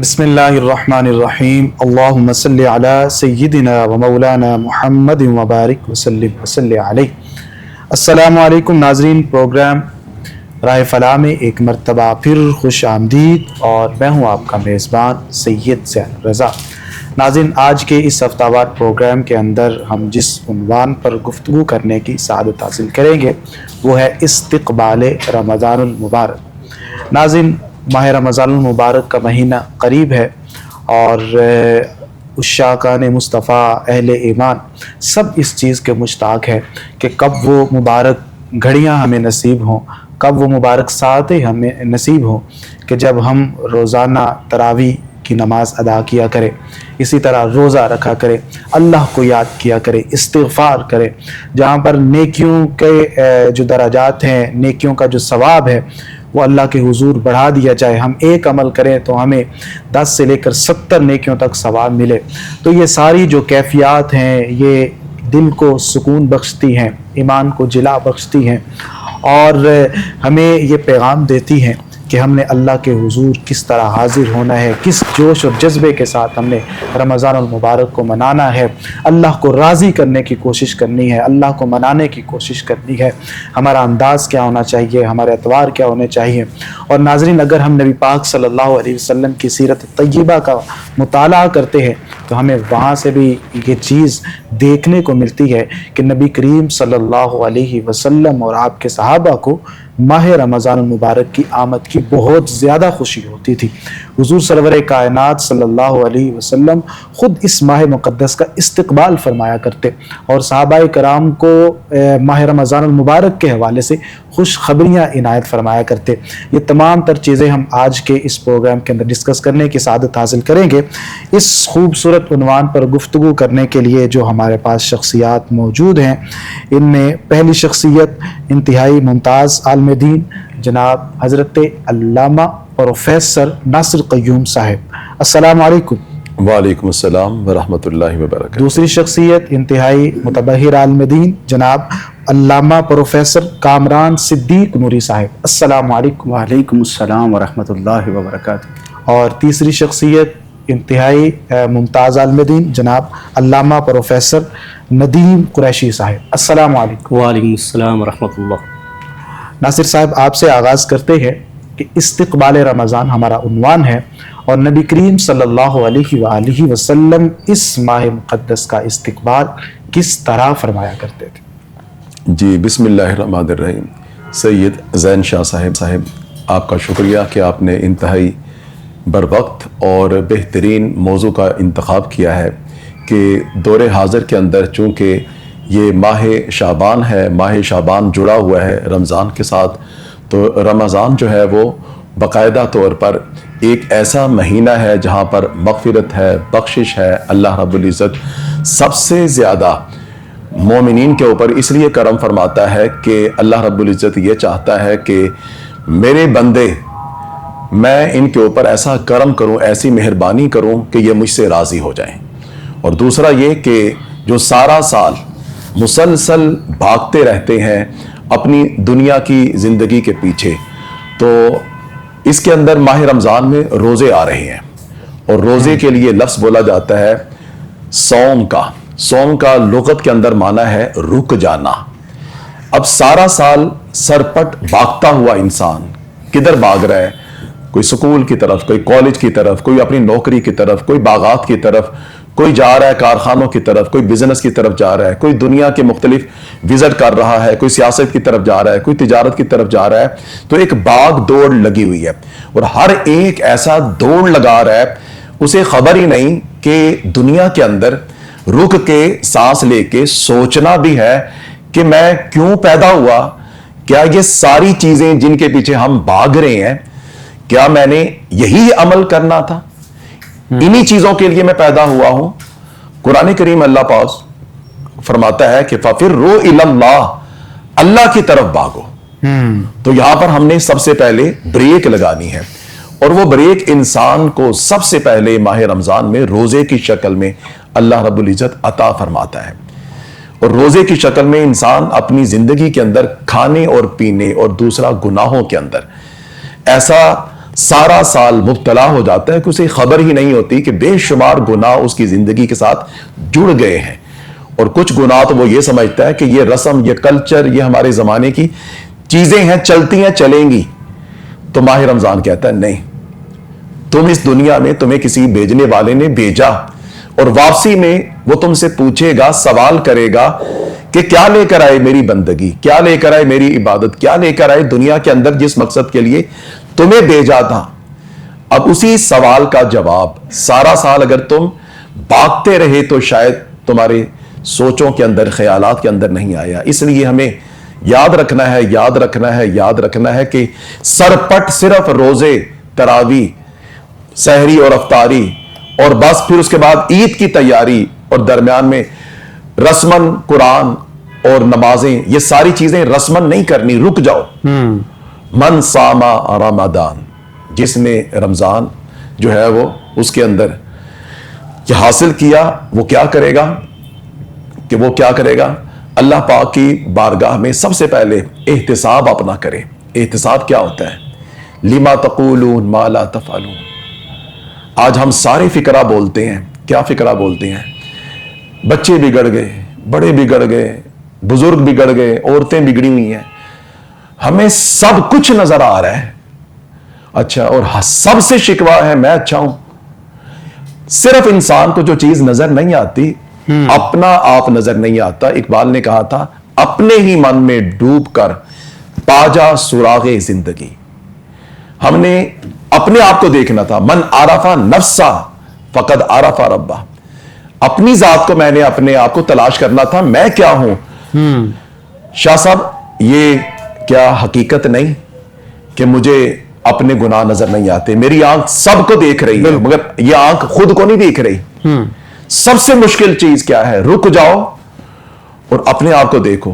بسم اللہ الرحمن الرحیم اللہم صلی علی سیدنا و مولانا محمد وبارک وسلم وصلی علیہ۔ السلام علیکم ناظرین، پروگرام راہ فلاح میں ایک مرتبہ پھر خوش آمدید، اور میں ہوں آپ کا میزبان سید زین رضا۔ ناظرین، آج کے اس ہفتہ وار پروگرام کے اندر ہم جس عنوان پر گفتگو کرنے کی سعادت حاصل کریں گے وہ ہے استقبال رمضان المبارک۔ ناظرین، ماہ رمضان المبارک کا مہینہ قریب ہے، اور عشاقان مصطفیٰ، اہل ایمان سب اس چیز کے مشتاق ہے کہ کب وہ مبارک گھڑیاں ہمیں نصیب ہوں، کب وہ مبارک ساعتیں ہمیں نصیب ہوں کہ جب ہم روزانہ تراویح کی نماز ادا کیا کرے، اسی طرح روزہ رکھا کرے، اللہ کو یاد کیا کرے، استغفار کرے، جہاں پر نیکیوں کے جو درجات ہیں، نیکیوں کا جو ثواب ہے وہ اللہ کے حضور بڑھا دیا جائے۔ ہم ایک عمل کریں تو ہمیں 10 سے لے کر 70 نیکیوں تک ثواب ملے۔ تو یہ ساری جو کیفیات ہیں یہ دل کو سکون بخشتی ہیں، ایمان کو جلا بخشتی ہیں، اور ہمیں یہ پیغام دیتی ہیں کہ ہم نے اللہ کے حضور کس طرح حاضر ہونا ہے، کس جوش اور جذبے کے ساتھ ہم نے رمضان المبارک کو منانا ہے، اللہ کو راضی کرنے کی کوشش کرنی ہے، اللہ کو منانے کی کوشش کرنی ہے۔ ہمارا انداز کیا ہونا چاہیے، ہمارے اطوار کیا ہونے چاہیے۔ اور ناظرین، اگر ہم نبی پاک صلی اللہ علیہ وسلم کی سیرت طیبہ کا مطالعہ کرتے ہیں تو ہمیں وہاں سے بھی یہ چیز دیکھنے کو ملتی ہے کہ نبی کریم صلی اللہ علیہ وسلم اور آپ کے صحابہ کو ماہ رمضان المبارک کی آمد کی بہت زیادہ خوشی ہوتی تھی۔ حضور سرور کائنات صلی اللہ علیہ وسلم خود اس ماہ مقدس کا استقبال فرمایا کرتے، اور صحابہ کرام کو ماہ رمضان المبارک کے حوالے سے خوش خبریاں عنایت فرمایا کرتے۔ یہ تمام تر چیزیں ہم آج کے اس پروگرام کے اندر ڈسکس کرنے کی سعادت حاصل کریں گے۔ اس خوبصورت عنوان پر گفتگو کرنے کے لیے جو ہمارے پاس شخصیات موجود ہیں، ان میں پہلی شخصیت انتہائی ممتاز عالم دین جناب حضرت علامہ پروفیسر ناصر قیوم صاحب، السلام علیکم۔ وعلیکم السلام ورحمۃ اللہ وبرکاتہ۔ دوسری شخصیت انتہائی متبحر عالم دین جناب علامہ پروفیسر کامران صدیق نوری صاحب، السلام علیکم۔ وعلیکم السلام ورحمۃ اللہ وبرکاتہ۔ اور تیسری شخصیت انتہائی ممتاز عالم دین جناب علامہ پروفیسر ندیم قریشی صاحب، السلام علیکم۔ وعلیکم السلام ورحمۃ اللہ۔ ناصر صاحب، آپ سے آغاز کرتے ہیں کہ استقبال رمضان ہمارا عنوان ہے، اور نبی کریم صلی اللہ علیہ وآلہ وسلم اس ماہ مقدس کا استقبال کس طرح فرمایا کرتے تھے؟ جی، بسم اللہ الرحمن الرحیم۔ سید زین شاہ صاحب آپ کا شکریہ کہ آپ نے انتہائی بروقت اور بہترین موضوع کا انتخاب کیا ہے کہ دور حاضر کے اندر چونکہ یہ ماہ شعبان ہے، ماہ شعبان جڑا ہوا ہے رمضان کے ساتھ، تو رمضان جو ہے وہ باقاعدہ طور پر ایک ایسا مہینہ ہے جہاں پر مغفرت ہے، بخشش ہے۔ اللہ رب العزت سب سے زیادہ مومنین کے اوپر اس لیے کرم فرماتا ہے کہ اللہ رب العزت یہ چاہتا ہے کہ میرے بندے، میں ان کے اوپر ایسا کرم کروں، ایسی مہربانی کروں کہ یہ مجھ سے راضی ہو جائیں۔ اور دوسرا یہ کہ جو سارا سال مسلسل بھاگتے رہتے ہیں اپنی دنیا کی زندگی کے پیچھے، تو اس کے اندر ماہ رمضان میں روزے آ رہے ہیں، اور روزے کے لیے لفظ بولا جاتا ہے صوم کا۔ صوم کا لغت کے اندر معنی ہے رک جانا۔ اب سارا سال سرپٹ بھاگتا ہوا انسان کدھر بھاگ رہا ہے؟ کوئی سکول کی طرف، کوئی کالج کی طرف، کوئی اپنی نوکری کی طرف، کوئی باغات کی طرف، کوئی جا رہا ہے کارخانوں کی طرف، کوئی بزنس کی طرف جا رہا ہے، کوئی دنیا کے مختلف وزٹ کر رہا ہے، کوئی سیاست کی طرف جا رہا ہے، کوئی تجارت کی طرف جا رہا ہے۔ تو ایک باغ دوڑ لگی ہوئی ہے، اور ہر ایک ایسا دوڑ لگا رہا ہے، اسے خبر ہی نہیں کہ دنیا کے اندر رک کے سانس لے کے سوچنا بھی ہے کہ میں کیوں پیدا ہوا، کیا یہ ساری چیزیں جن کے پیچھے ہم بھاگ رہے ہیں، کیا میں نے یہی عمل کرنا تھا؟ انہی چیزوں کے لیے میں پیدا ہوا ہوں۔ قرآن کریم اللہ پاک فرماتا ہے کہ فَفِرُّوا إِلَى اللَّهِ، اللہ کی طرف بھاگو۔ تو یہاں پر ہم نے سب سے پہلے بریک لگانی ہے، اور وہ بریک انسان کو سب سے پہلے ماہ رمضان میں روزے کی شکل میں اللہ رب العزت عطا فرماتا ہے۔ اور روزے کی شکل میں انسان اپنی زندگی کے اندر کھانے اور پینے اور دوسرا گناہوں کے اندر ایسا سارا سال مبتلا ہو جاتا ہے کہ اسے خبر ہی نہیں ہوتی کہ بے شمار گناہ اس کی زندگی کے ساتھ جڑ گئے ہیں، اور کچھ گناہ تو وہ یہ سمجھتا ہے کہ یہ رسم، یہ کلچر، یہ ہمارے زمانے کی چیزیں ہیں، چلتی ہیں، چلیں گی۔ تو ماہ رمضان کہتا ہے نہیں، تم اس دنیا میں تمہیں کسی بھیجنے والے نے بھیجا، اور واپسی میں وہ تم سے پوچھے گا، سوال کرے گا کہ کیا لے کر آئے میری بندگی، کیا لے کر آئے میری عبادت، کیا لے کر آئے دنیا کے اندر جس مقصد کے لیے تمہیں بھیجا تھا۔ اب اسی سوال کا جواب سارا سال اگر تم بھاگتے رہے تو شاید تمہارے سوچوں کے اندر، خیالات کے اندر نہیں آیا۔ اس لیے ہمیں یاد رکھنا ہے، یاد رکھنا ہے، یاد رکھنا ہے کہ سرپٹ صرف روزے، تراویح، سحری اور افطاری، اور بس پھر اس کے بعد عید کی تیاری، اور درمیان میں رسمن قرآن اور نمازیں، یہ ساری چیزیں رسمن نہیں کرنی، رک جاؤ۔ من صاما رمضان، جس نے رمضان جو ہے وہ اس کے اندر یہ حاصل کیا، وہ کیا کرے گا کہ وہ کیا کرے گا؟ اللہ پاک کی بارگاہ میں سب سے پہلے احتساب اپنا کرے۔ احتساب کیا ہوتا ہے؟ لما تقولون ما لا تفعلون۔ آج ہم سارے فقرہ بولتے ہیں، کیا فقرہ بولتے ہیں؟ بچے بگڑ گئے، بڑے بگڑ گئے، بزرگ بگڑ گئے، عورتیں بگڑی ہوئی ہیں، ہمیں سب کچھ نظر آ رہا ہے، اچھا، اور سب سے شکوہ ہے میں اچھا ہوں۔ صرف انسان کو جو چیز نظر نہیں آتی، اپنا آپ نظر نہیں آتا۔ اقبال نے کہا تھا، اپنے ہی من میں ڈوب کر پا جا سراغ زندگی۔ ہم نے اپنے آپ کو دیکھنا تھا، من عرف نفسا فقد عرف ربا۔ اپنی ذات کو میں نے اپنے آپ کو تلاش کرنا تھا، میں کیا ہوں۔ شاہ صاحب، یہ کیا حقیقت نہیں کہ مجھے اپنے گناہ نظر نہیں آتے؟ میری آنکھ سب کو دیکھ رہی ہے، مگر یہ آنکھ خود کو نہیں دیکھ رہی۔ سب سے مشکل چیز کیا ہے؟ رک جاؤ اور اپنے آپ کو دیکھو،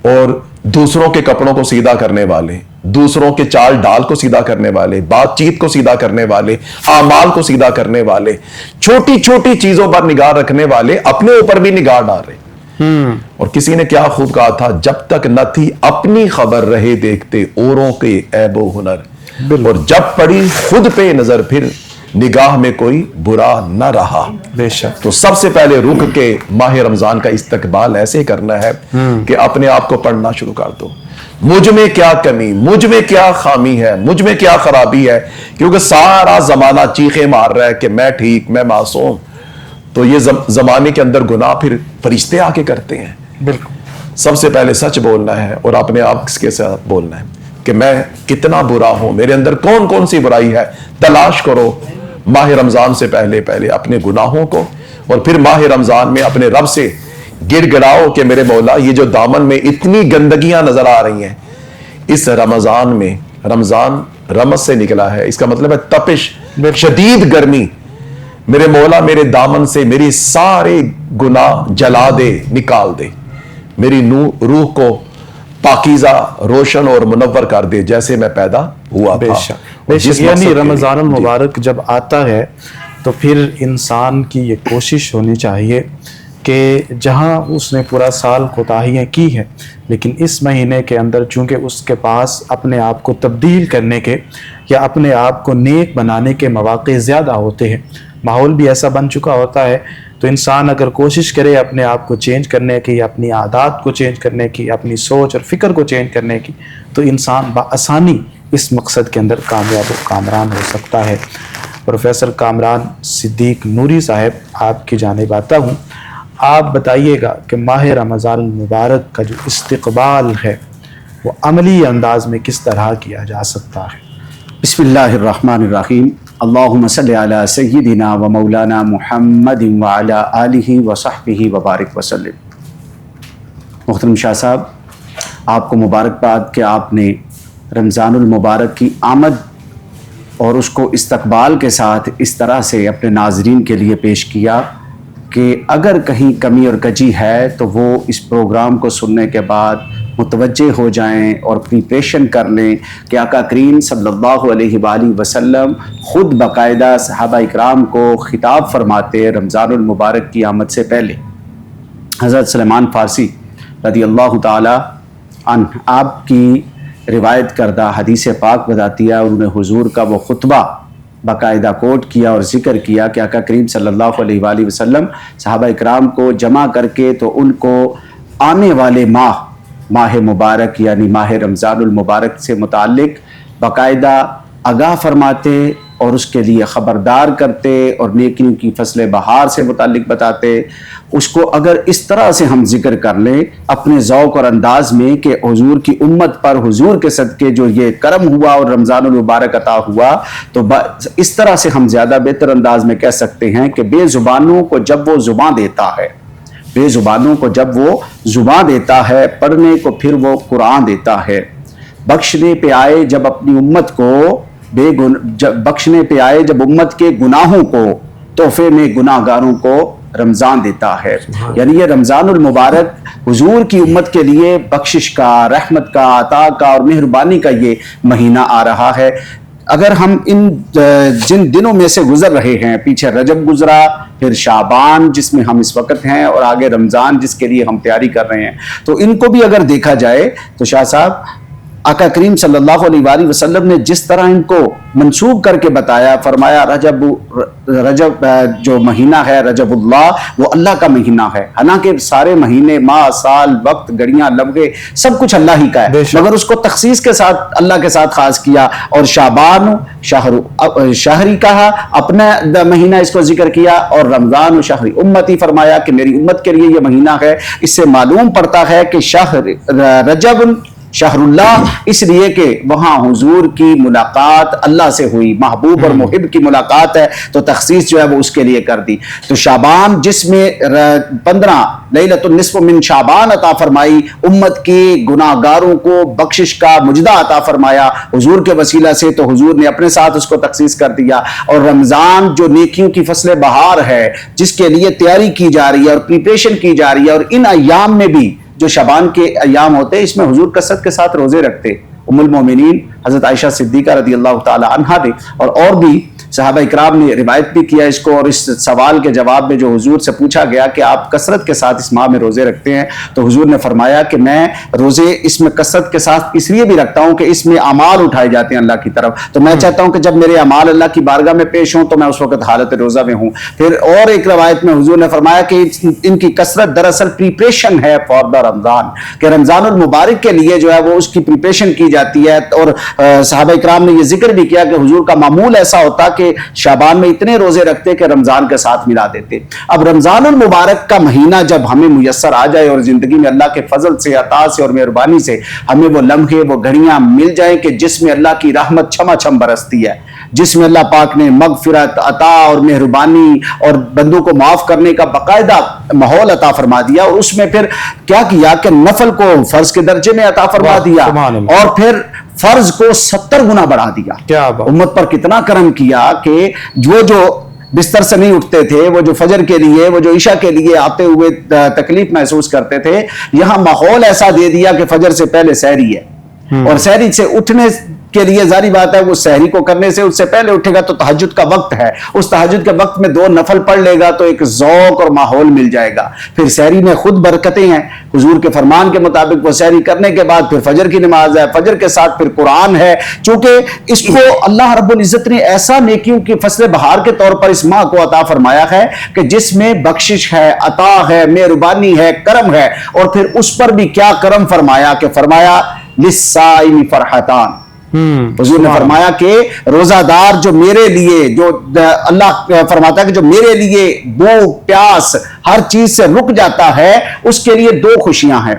اور دوسروں کے کپڑوں کو سیدھا کرنے والے، دوسروں کے چال ڈال کو سیدھا کرنے والے، بات چیت کو سیدھا کرنے والے، اعمال کو سیدھا کرنے والے، چھوٹی چھوٹی چیزوں پر نگاہ رکھنے والے اپنے اوپر بھی نگاہ ڈال رہے۔ اور کسی نے کیا خوب کہا تھا، جب تک نہ تھی اپنی خبر رہے دیکھتے اوروں کے عیب و ہنر، اور جب پڑی خود پہ نظر پھر نگاہ میں کوئی برا نہ رہا۔ بے شک۔ تو سب سے پہلے رک کے ماہ رمضان کا استقبال ایسے کرنا ہے کہ اپنے آپ کو پڑھنا شروع کر دو، مجھ میں کیا کمی، مجھ میں کیا خامی ہے، مجھ میں کیا خرابی ہے، کیونکہ سارا زمانہ چیخے مار رہا ہے کہ میں ٹھیک، میں معصوم۔ تو یہ زمانے کے اندر گناہ پھر فرشتے آ کے کرتے ہیں۔ بالکل۔ سب سے پہلے سچ بولنا ہے اور اپنے آپ کے ساتھ بولنا ہے کہ میں کتنا برا ہوں، میرے اندر کون کون سی برائی ہے۔ تلاش کرو ماہ رمضان سے پہلے اپنے گناہوں کو، اور پھر ماہ رمضان میں اپنے رب سے گڑ گڑاؤ کہ میرے مولا، یہ جو دامن میں اتنی گندگیاں نظر آ رہی ہیں، اس رمضان میں، رمضان رمض سے نکلا ہے، اس کا مطلب ہے تپش، شدید گرمی، میرے مولا میرے دامن سے میری سارے گناہ جلا دے، نکال دے، میری روح کو پاکیزہ، روشن اور منور کر دے جیسے میں پیدا ہوا تھا۔ بے شک، یعنی رمضان المبارک جب آتا ہے تو پھر انسان کی یہ کوشش ہونی چاہیے کہ جہاں اس نے پورا سال کوتاہیاں کی ہیں، لیکن اس مہینے کے اندر چونکہ اس کے پاس اپنے آپ کو تبدیل کرنے کے یا اپنے آپ کو نیک بنانے کے مواقع زیادہ ہوتے ہیں، ماحول بھی ایسا بن چکا ہوتا ہے، تو انسان اگر کوشش کرے اپنے آپ کو چینج کرنے کی، اپنی عادات کو چینج کرنے کی، اپنی سوچ اور فکر کو چینج کرنے کی، تو انسان بآسانی اس مقصد کے اندر کامیاب و کامران ہو سکتا ہے۔ پروفیسر کامران صدیق نوری صاحب، آپ کی جانب آتا ہوں، آپ بتائیے گا کہ ماہ رمضان المبارک کا جو استقبال ہے وہ عملی انداز میں کس طرح کیا جا سکتا ہے؟ بسم اللہ الرحمن الرحیم۔ اللہم صلی علی سیدنا و مولانا محمد وعلی آلہ و صحبہ وبارک وسلم۔ محترم شاہ صاحب، آپ کو مبارکباد کہ آپ نے رمضان المبارک کی آمد اور اس کو استقبال کے ساتھ اس طرح سے اپنے ناظرین کے لیے پیش کیا کہ اگر کہیں کمی اور کجی ہے تو وہ اس پروگرام کو سننے کے بعد متوجہ ہو جائیں اور پریپریشن کر لیں کہ آقا کریم صلی اللہ علیہ وآلہ وسلم خود باقاعدہ صحابہ اکرام کو خطاب فرماتے رمضان المبارک کی آمد سے پہلے۔ حضرت سلیمان فارسی رضی اللہ تعالی عنہ، آپ کی روایت کردہ حدیث پاک بتاتی ہے، اور انہوں نے حضور کا وہ خطبہ باقاعدہ کوٹ کیا اور ذکر کیا کہ آقا کریم صلی اللہ علیہ وآلہ وسلم صحابہ اکرام کو جمع کر کے تو ان کو آنے والے ماہ مبارک یعنی ماہ رمضان المبارک سے متعلق باقاعدہ آگاہ فرماتے اور اس کے لیے خبردار کرتے اور نیکیوں کی فصل بہار سے متعلق بتاتے. اس کو اگر اس طرح سے ہم ذکر کر لیں اپنے ذوق اور انداز میں کہ حضور کی امت پر حضور کے صدقے جو یہ کرم ہوا اور رمضان المبارک عطا ہوا، تو اس طرح سے ہم زیادہ بہتر انداز میں کہہ سکتے ہیں کہ بے زبانوں کو جب وہ زباں دیتا ہے، بے زبانوں کو جب وہ زباں دیتا ہے، پڑھنے کو پھر وہ قرآن دیتا ہے، بخشنے پہ آئے جب اپنی امت کو بخشنے پہ آئے جب امت کے گناہوں کو تحفے میں گناہ گاروں کو رمضان دیتا ہے. یعنی یہ رمضان المبارک حضور کی امت کے لیے بخشش کا، رحمت کا، عطا کا اور مہربانی کا یہ مہینہ آ رہا ہے. اگر ہم جن دنوں میں سے گزر رہے ہیں، پیچھے رجب گزرا، پھر شعبان جس میں ہم اس وقت ہیں، اور آگے رمضان جس کے لیے ہم تیاری کر رہے ہیں، تو ان کو بھی اگر دیکھا جائے تو شاہ صاحب آقا کریم صلی اللہ علیہ وآلہ وسلم نے جس طرح ان کو منسوب کر کے بتایا، فرمایا رجب جو مہینہ ہے رجب اللہ، وہ اللہ کا مہینہ ہے. حالانکہ سارے مہینے، ماہ، سال، وقت، گھڑیاں، لمحے سب کچھ اللہ ہی کا ہے، مگر اس کو تخصیص کے ساتھ اللہ کے ساتھ خاص کیا. اور شعبان شہری کہا، اپنا مہینہ اس کو ذکر کیا، اور رمضان شہری امتی فرمایا کہ میری امت کے لیے یہ مہینہ ہے. اس سے معلوم پڑتا ہے کہ رجب شہر اللہ، اس لیے کہ وہاں حضور کی ملاقات اللہ سے ہوئی، محبوب اور محب کی ملاقات ہے، تو تخصیص جو ہے وہ اس کے لیے کر دی. تو شعبان جس میں 15 لیلۃ النصف من شعبان عطا فرمائی، امت کے گناہ گاروں کو بخشش کا مجدہ عطا فرمایا حضور کے وسیلہ سے، تو حضور نے اپنے ساتھ اس کو تخصیص کر دیا. اور رمضان جو نیکیوں کی فصل بہار ہے، جس کے لیے تیاری کی جا رہی ہے اور پریپریشن کی جا رہی ہے، اور ان ایام میں بھی جو شعبان کے ایام ہوتے ہیں، اس میں حضور کثرت کے ساتھ روزے رکھتے. ام المومنین حضرت عائشہ صدیقہ رضی اللہ تعالی عنہا نے اور بھی صحابہ اکرام نے روایت بھی کیا اس کو. اور اس سوال کے جواب میں جو حضور سے پوچھا گیا کہ آپ کثرت کے ساتھ اس ماہ میں روزے رکھتے ہیں، تو حضور نے فرمایا کہ میں روزے اس میں کثرت کے ساتھ اس لیے بھی رکھتا ہوں کہ اس میں اعمال اٹھائے جاتے ہیں اللہ کی طرف، تو میں چاہتا ہوں کہ جب میرے اعمال اللہ کی بارگاہ میں پیش ہوں تو میں اس وقت حالت روزہ میں ہوں. پھر اور ایک روایت میں حضور نے فرمایا کہ ان کی کثرت دراصل پریپریشن ہے فار دا رمضان، کہ رمضان المبارک کے لیے جو ہے وہ اس کی پریپریشن کی جاتی ہے. اور صحابہ اکرام نے یہ ذکر بھی کیا کہ حضور کا معمول ایسا ہوتا کہ شعبان میں اتنے روزے رکھتے کہ رمضان کے ساتھ ملا دیتے. اب رمضان المبارک کا مہینہ جب ہمیں میسر آ جائے اور زندگی میں اللہ کے فضل سے، عطا سے اور مہربانی سے ہمیں وہ لمحے، وہ گھڑیاں مل جائیں کہ جس میں اللہ کی رحمت چھما چھم برستی ہے، جس میں اللہ پاک نے مغفرت، عطا اور مہربانی اور بندوں کو معاف کرنے کا باقاعدہ ماحول عطا فرما دیا. اور اس میں پھر کیا کیا کہ نفل کو فرض کے درجے میں عطا فرما دیا، اور پھر فرض کو 70 گنا بڑھا دیا. امت پر کتنا کرم کیا کہ جو بستر سے نہیں اٹھتے تھے، وہ جو فجر کے لیے، وہ جو عشاء کے لیے آتے ہوئے تکلیف محسوس کرتے تھے، یہاں ماحول ایسا دے دیا کہ فجر سے پہلے سحری ہے، اور سحری سے اٹھنے کے لیے ظاہری بات ہے وہ سحری کو کرنے سے اس سے پہلے اٹھے گا تو تہجد کا وقت ہے، اس تہجد کے وقت میں 2 نفل پڑھ لے گا تو ایک ذوق اور ماحول مل جائے گا. پھر سحری میں خود برکتیں ہیں، حضور کے فرمان کے مطابق وہ سحری کرنے کے بعد پھر فجر کی نماز ہے، فجر کے ساتھ پھر قرآن ہے. چونکہ اس کو اللہ رب العزت نے ایسا نیکیوں کی فصل بہار کے طور پر اس ماہ کو عطا فرمایا ہے کہ جس میں بخشش ہے، عطا ہے، مہربانی ہے، کرم ہے. اور پھر اس پر بھی کیا کرم فرمایا کہ فرمایا للصائم فرحتان. حضور نے فرمایا کہ روزہ دار جو میرے لیے، جو اللہ فرماتا ہے کہ جو میرے لیے بھوک پیاس ہر چیز سے رک جاتا ہے، اس کے لیے 2 خوشیاں ہیں.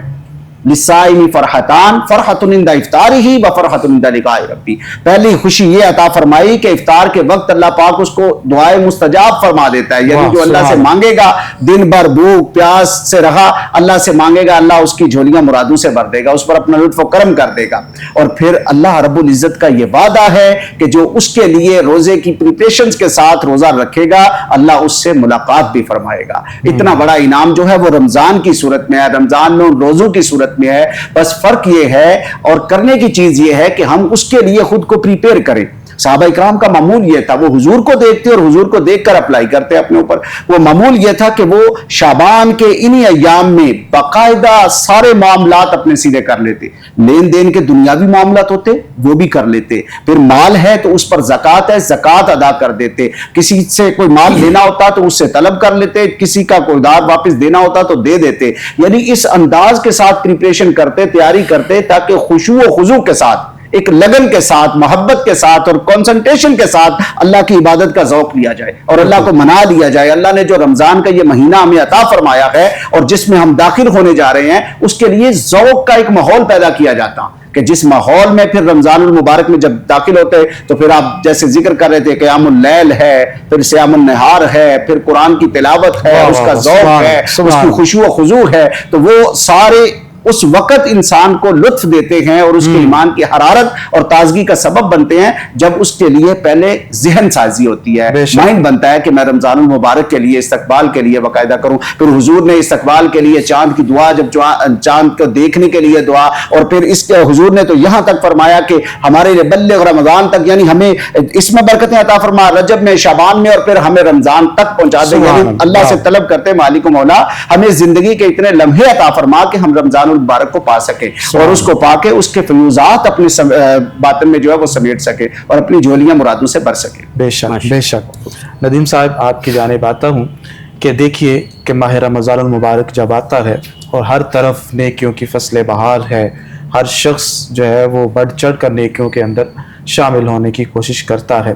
للصائم فرحتان، فرحۃ عند افطارہ و فرحۃ عند لقاء ربی. پہلی خوشی یہ عطا فرمائی کہ افطار کے وقت اللہ پاک اس کو دعائے مستجاب فرما دیتا ہے. یعنی جو اللہ سے مانگے گا، دن بھر بھوک پیاس سے رہا، اللہ سے مانگے گا، اللہ اس کی جھولیاں مرادوں سے بھر دے گا، اس پر اپنا لطف و کرم کر دے گا. اور پھر اللہ رب العزت کا یہ وعدہ ہے کہ جو اس کے لیے روزے کی پریپریشنز کے ساتھ روزہ رکھے گا، اللہ اس سے ملاقات بھی فرمائے گا. اتنا بڑا انعام جو ہے وہ رمضان کی صورت میں ہے، رمضان میں روزوں کی صورت میں ہے. بس فرق یہ ہے اور کرنے کی چیز یہ ہے کہ ہم اس کے لیے خود کو پریپیئر کریں. صحابہ اکرام کا معمول یہ تھا، وہ حضور کو دیکھتے اور حضور کو دیکھ کر اپلائی کرتے اپنے اوپر. وہ معمول یہ تھا کہ وہ شعبان کے انہی ایام میں باقاعدہ سارے معاملات اپنے سیدھے کر لیتے. لین دین کے دنیاوی معاملات ہوتے وہ بھی کر لیتے. پھر مال ہے تو اس پر زکوٰۃ ہے، زکوٰۃ ادا کر دیتے. کسی سے کوئی مال لینا ہوتا تو اس سے طلب کر لیتے، کسی کا کوئی دار واپس دینا ہوتا تو دے دیتے. یعنی اس انداز کے ساتھ پریپریشن کرتے، تیاری کرتے، تاکہ خشوع و خضوع کے ساتھ، ایک لگن کے ساتھ، محبت کے ساتھ اور کنسنٹریشن کے ساتھ اللہ کی عبادت کا ذوق لیا جائے اور اللہ کو منا لیا جائے. اللہ نے جو رمضان کا یہ مہینہ ہمیں عطا فرمایا ہے اور جس میں ہم داخل ہونے جا رہے ہیں، اس کے لیے ذوق کا ایک ماحول پیدا کیا جاتا کہ جس ماحول میں پھر رمضان المبارک میں جب داخل ہوتے تو پھر آپ جیسے ذکر کر رہے تھے، قیام اللیل ہے، پھر صیام النہار ہے، پھر قرآن کی تلاوت ہے، اس کا ذوق ہے، اس کی خشوع و خضوع ہے، تو وہ سارے اس وقت انسان کو لطف دیتے ہیں اور اس کے ایمان کی حرارت اور تازگی کا سبب بنتے ہیں، جب اس کے لیے پہلے ذہن سازی ہوتی ہے، مائنڈ بنتا ہے کہ میں رمضان المبارک کے لیے استقبال کے لیے باقاعدہ کروں. پھر حضور نے استقبال کے لیے چاند کی دعا، جب چاند کو دیکھنے کے لیے دعا، اور پھر اس کے حضور نے تو یہاں تک فرمایا کہ ہمارے لیے بلغ رمضان تک، یعنی ہمیں اس میں برکتیں عطا فرما، رجب میں، شعبان میں، اور پھر ہمیں رمضان تک پہنچا دے. یعنی اللہ سے طلب کرتے مالک و مولا ہمیں زندگی کے اتنے لمحے عطا فرما کہ ہم رمضان المبارک کو پا سکے اور اس کو پا کے اس کے فیوزات اپنے باطن میں جو ہے وہ سمیٹ سکے اور اپنی جھولیاں مرادوں سے بھر سکے. بے شک بے شک. ندیم صاحب آپ کی جانب آتا ہوں کہ دیکھیے کہ ماہ رمضان المبارک جب آتا ہے اور ہر طرف نیکیوں کی فصل بہار ہے، ہر شخص جو ہے وہ بڑھ چڑھ کر نیکیوں کے اندر شامل ہونے کی کوشش کرتا ہے،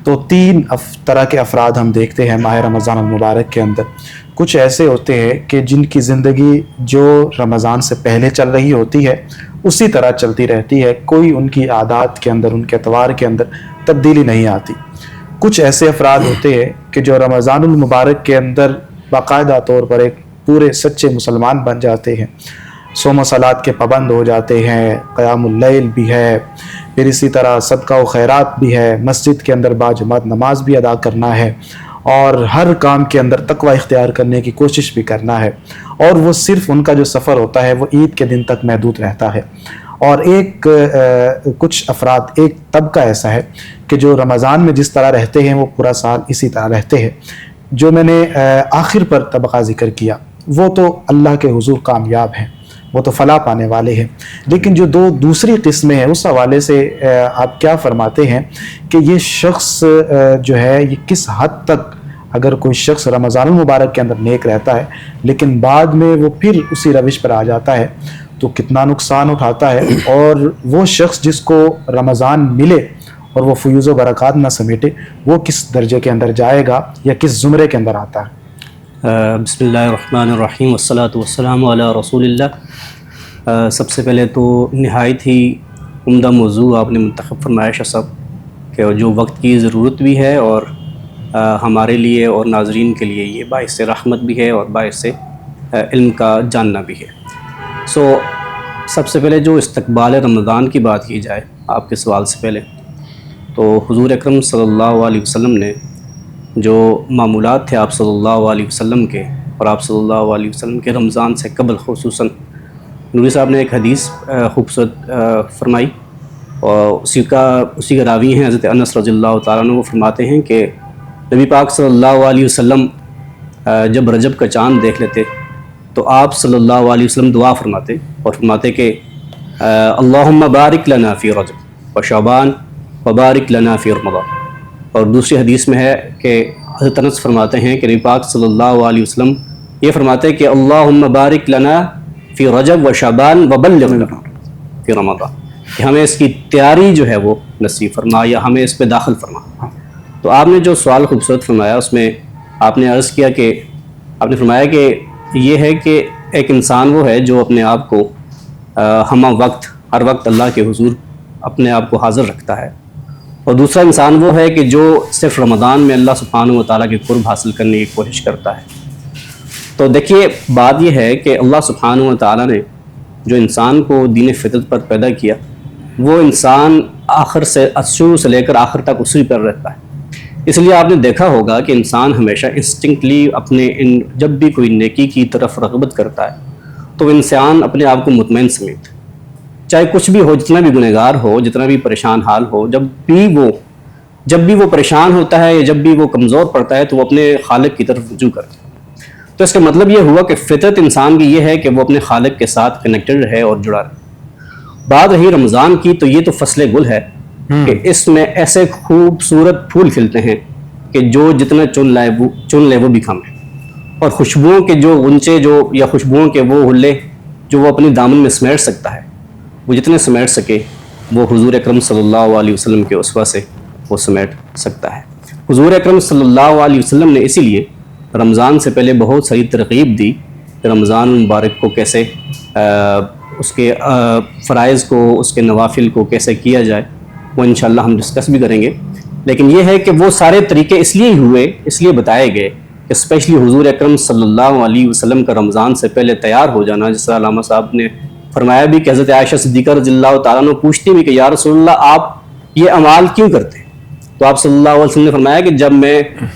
تو تین طرح کے افراد ہم دیکھتے ہیں ماہ رمضان المبارک کے اندر. کچھ ایسے ہوتے ہیں کہ جن کی زندگی جو رمضان سے پہلے چل رہی ہوتی ہے اسی طرح چلتی رہتی ہے، کوئی ان کی عادات کے اندر، ان کے اطوار کے اندر تبدیلی نہیں آتی. کچھ ایسے افراد ہوتے ہیں کہ جو رمضان المبارک کے اندر باقاعدہ طور پر ایک پورے سچے مسلمان بن جاتے ہیں، صوم و صلات کے پابند ہو جاتے ہیں، قیام اللیل بھی ہے، پھر اسی طرح صدقہ و خیرات بھی ہے، مسجد کے اندر باجماعت نماز بھی ادا کرنا ہے، اور ہر کام کے اندر تقوی اختیار کرنے کی کوشش بھی کرنا ہے. اور وہ صرف ان کا جو سفر ہوتا ہے وہ عید کے دن تک محدود رہتا ہے. اور کچھ افراد، ایک طبقہ ایسا ہے کہ جو رمضان میں جس طرح رہتے ہیں وہ پورا سال اسی طرح رہتے ہیں. جو میں نے آخر پر طبقہ ذکر کیا وہ تو اللہ کے حضور کامیاب ہیں، وہ تو فلاح پانے والے ہیں. لیکن جو دوسری قسمیں ہیں اس حوالے سے آپ کیا فرماتے ہیں کہ یہ شخص جو ہے یہ کس حد تک، اگر کوئی شخص رمضان المبارک کے اندر نیک رہتا ہے لیکن بعد میں وہ پھر اسی روش پر آ جاتا ہے تو کتنا نقصان اٹھاتا ہے، اور وہ شخص جس کو رمضان ملے اور وہ فیوز و برکات نہ سمیٹے وہ کس درجے کے اندر جائے گا یا کس زمرے کے اندر آتا ہے؟ بسم اللہ الرحمن الرحیم والصلاة والسلام علی رسول اللہ. سب سے پہلے تو نہایت ہی عمدہ موضوع آپ نے منتخب فرمایا شاہ صاحب، کہ جو وقت کی ضرورت بھی ہے اور ہمارے لیے اور ناظرین کے لیے یہ باعث رحمت بھی ہے اور باعث علم کا جاننا بھی ہے. سب سے پہلے جو استقبال رمضان کی بات کی جائے آپ کے سوال سے پہلے، تو حضور اکرم صلی اللہ علیہ وسلم نے جو معمولات تھے آپ صلی اللہ علیہ وسلم کے اور آپ صلی اللہ علیہ وسلم کے رمضان سے قبل، خصوصاً نوری صاحب نے ایک حدیث خوبصورت فرمائی اور اسی کا راوی ہیں حضرت انس رضی اللہ تعالیٰ عنہ. وہ فرماتے ہیں کہ نبی پاک صلی اللہ علیہ وسلم جب رجب کا چاند دیکھ لیتے تو آپ صلی اللہ علیہ وسلم دعا فرماتے اور فرماتے کہ اللہم بارک لنا فی رجب و شعبان و بارک لنا فی رمضان. اور دوسری حدیث میں ہے کہ حضرت انس فرماتے ہیں کہ نبی پاک صلی اللہ علیہ وسلم یہ فرماتے ہیں کہ اللہم بارک لنا فی رجب و شعبان و بلغنا فی رمضان، کہ ہمیں اس کی تیاری جو ہے وہ نصیب فرما یا ہمیں اس پہ داخل فرما. تو آپ نے جو سوال خوبصورت فرمایا اس میں آپ نے عرض کیا کہ آپ نے فرمایا کہ یہ ہے کہ ایک انسان وہ ہے جو اپنے آپ کو ہمہ وقت، ہر وقت اللہ کے حضور اپنے آپ کو حاضر رکھتا ہے، اور دوسرا انسان وہ ہے کہ جو صرف رمضان میں اللہ سبحانہ و تعالیٰ کے قرب حاصل کرنے کی کوشش کرتا ہے. تو دیکھیے بات یہ ہے کہ اللہ سبحانہ و تعالیٰ نے جو انسان کو دین فطرت پر پیدا کیا وہ انسان آخر سے شروع سے لے کر آخر تک اسی پر رہتا ہے. اس لیے آپ نے دیکھا ہوگا کہ انسان ہمیشہ انسٹنکٹلی جب بھی کوئی نیکی کی طرف رغبت کرتا ہے تو انسان اپنے آپ کو مطمئن سمیت، چاہے کچھ بھی ہو، جتنا بھی گنہگار ہو، جتنا بھی پریشان حال ہو، جب بھی وہ جب بھی وہ پریشان ہوتا ہے یا جب بھی وہ کمزور پڑتا ہے تو وہ اپنے خالق کی طرف رجوع کرتا ہے. تو اس کا مطلب یہ ہوا کہ فطرت انسان کی یہ ہے کہ وہ اپنے خالق کے ساتھ کنیکٹڈ رہے اور جڑا رہے. بات رہی رمضان کی تو یہ تو فصل گل ہے کہ اس میں ایسے خوبصورت پھول کھلتے ہیں کہ جو جتنا چن لے وہ بھی کم ہے. اور خوشبوؤں کے جو غنچے یا خوشبوؤں کے وہ حلے جو وہ اپنی دامن میں سمیٹ سکتا ہے، وہ جتنے سمیٹ سکے وہ حضور اکرم صلی اللہ علیہ وسلم کے اسوہ سے وہ سمیٹ سکتا ہے. حضور اکرم صلی اللہ علیہ وسلم نے اسی لیے رمضان سے پہلے بہت ساری ترغیب دی کہ رمضان المبارک کو کیسے اس کے فرائض کو، اس کے نوافل کو کیسے کیا جائے، وہ انشاءاللہ ہم ڈسکس بھی کریں گے. لیکن یہ ہے کہ وہ سارے طریقے اس لیے ہوئے، اس لیے بتائے گئے کہ اسپیشلی حضور اکرم صلی اللہ علیہ وسلم کا رمضان سے پہلے تیار ہو جانا. جس طرح علامہ صاحب نے فرمایا بھی کہ حضرت عائشہ صدیقہ رضی اللہ تعالیٰ عنہ پوچھتی بھی کہ یا رسول اللہ آپ یہ اعمال کیوں کرتے ہیں؟ تو آپ صلی اللہ علیہ وسلم نے فرمایا کہ جب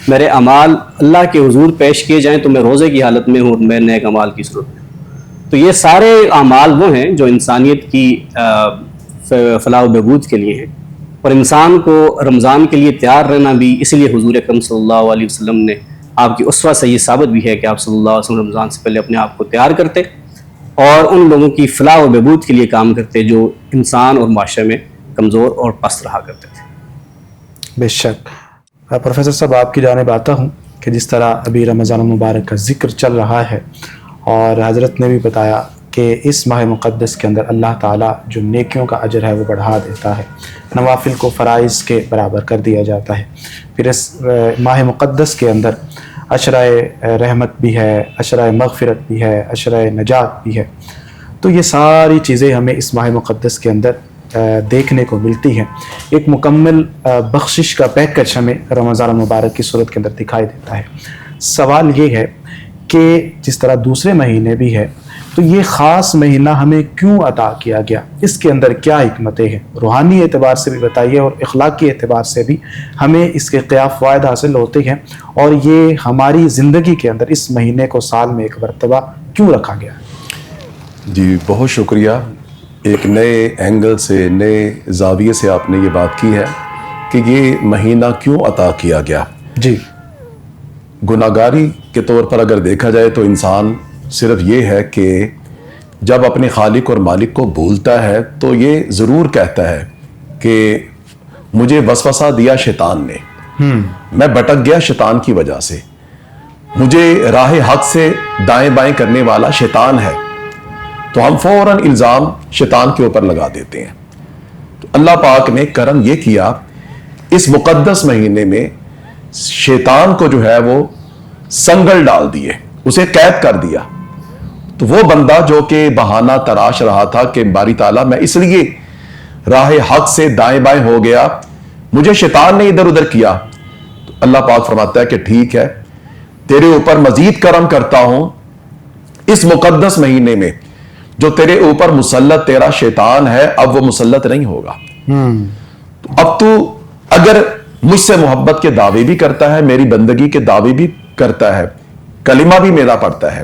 میرے اعمال اللہ کے حضور پیش کیے جائیں تو میں روزے کی حالت میں ہوں اور میں نیک اعمال کی صورت میں. تو یہ سارے اعمال وہ ہیں جو انسانیت کی فلاح و بہبود کے لیے ہیں، اور انسان کو رمضان کے لیے تیار رہنا بھی اسی لیے حضور اکرم صلی اللہ علیہ وسلم نے آپ کی اسوہ سے یہ ثابت بھی ہے کہ آپ صلی اللہ علیہ وسلم رمضان سے پہلے اپنے آپ کو تیار کرتے اور ان لوگوں کی فلاح و بہبود کے لیے کام کرتے جو انسان اور معاشرے میں کمزور اور پست رہا کرتے تھے. بے شک. پروفیسر صاحب آپ کی جانب آتا ہوں کہ جس طرح ابھی رمضان المبارک کا ذکر چل رہا ہے اور حضرت نے بھی بتایا کہ اس ماہ مقدس کے اندر اللہ تعالیٰ جو نیکیوں کا اجر ہے وہ بڑھا دیتا ہے، نوافل کو فرائض کے برابر کر دیا جاتا ہے. پھر اس ماہ مقدس کے اندر عشرۂ رحمت بھی ہے، عشرۂ مغفرت بھی ہے، عشرۂ نجات بھی ہے. تو یہ ساری چیزیں ہمیں اس ماہ مقدس کے اندر دیکھنے کو ملتی ہیں. ایک مکمل بخشش کا پیکج ہمیں رمضان المبارک کی صورت کے اندر دکھائی دیتا ہے. سوال یہ ہے کہ جس طرح دوسرے مہینے بھی ہے تو یہ خاص مہینہ ہمیں کیوں عطا کیا گیا؟ اس کے اندر کیا حکمتیں ہیں؟ روحانی اعتبار سے بھی بتائیے اور اخلاقی اعتبار سے بھی ہمیں اس کے کیا فوائد حاصل ہوتے ہیں، اور یہ ہماری زندگی کے اندر اس مہینے کو سال میں ایک مرتبہ کیوں رکھا گیا؟ جی بہت شکریہ. ایک نئے اینگل سے، نئے زاویے سے آپ نے یہ بات کی ہے کہ یہ مہینہ کیوں عطا کیا گیا. جی گناہگاری کے طور پر اگر دیکھا جائے تو انسان صرف یہ ہے کہ جب اپنے خالق اور مالک کو بھولتا ہے تو یہ ضرور کہتا ہے کہ مجھے وسوسہ دیا شیطان نے، میں بھٹک گیا شیطان کی وجہ سے، مجھے راہ حق سے دائیں بائیں کرنے والا شیطان ہے. تو ہم فوراً الزام شیطان کے اوپر لگا دیتے ہیں. تو اللہ پاک نے کرم یہ کیا اس مقدس مہینے میں شیطان کو جو ہے وہ سنگل ڈال دیے، اسے قید کر دیا. تو وہ بندہ جو کہ بہانہ تراش رہا تھا کہ باری تعالیٰ میں اس لیے راہ حق سے دائیں بائیں ہو گیا، مجھے شیطان نے ادھر ادھر کیا، تو اللہ پاک فرماتا ہے کہ ٹھیک ہے، تیرے اوپر مزید کرم کرتا ہوں اس مقدس مہینے میں. جو تیرے اوپر مسلط تیرا شیطان ہے اب وہ مسلط نہیں ہوگا. تو اب تو اگر مجھ سے محبت کے دعوے بھی کرتا ہے، میری بندگی کے دعوے بھی کرتا ہے، کلمہ بھی میرا پڑھتا ہے،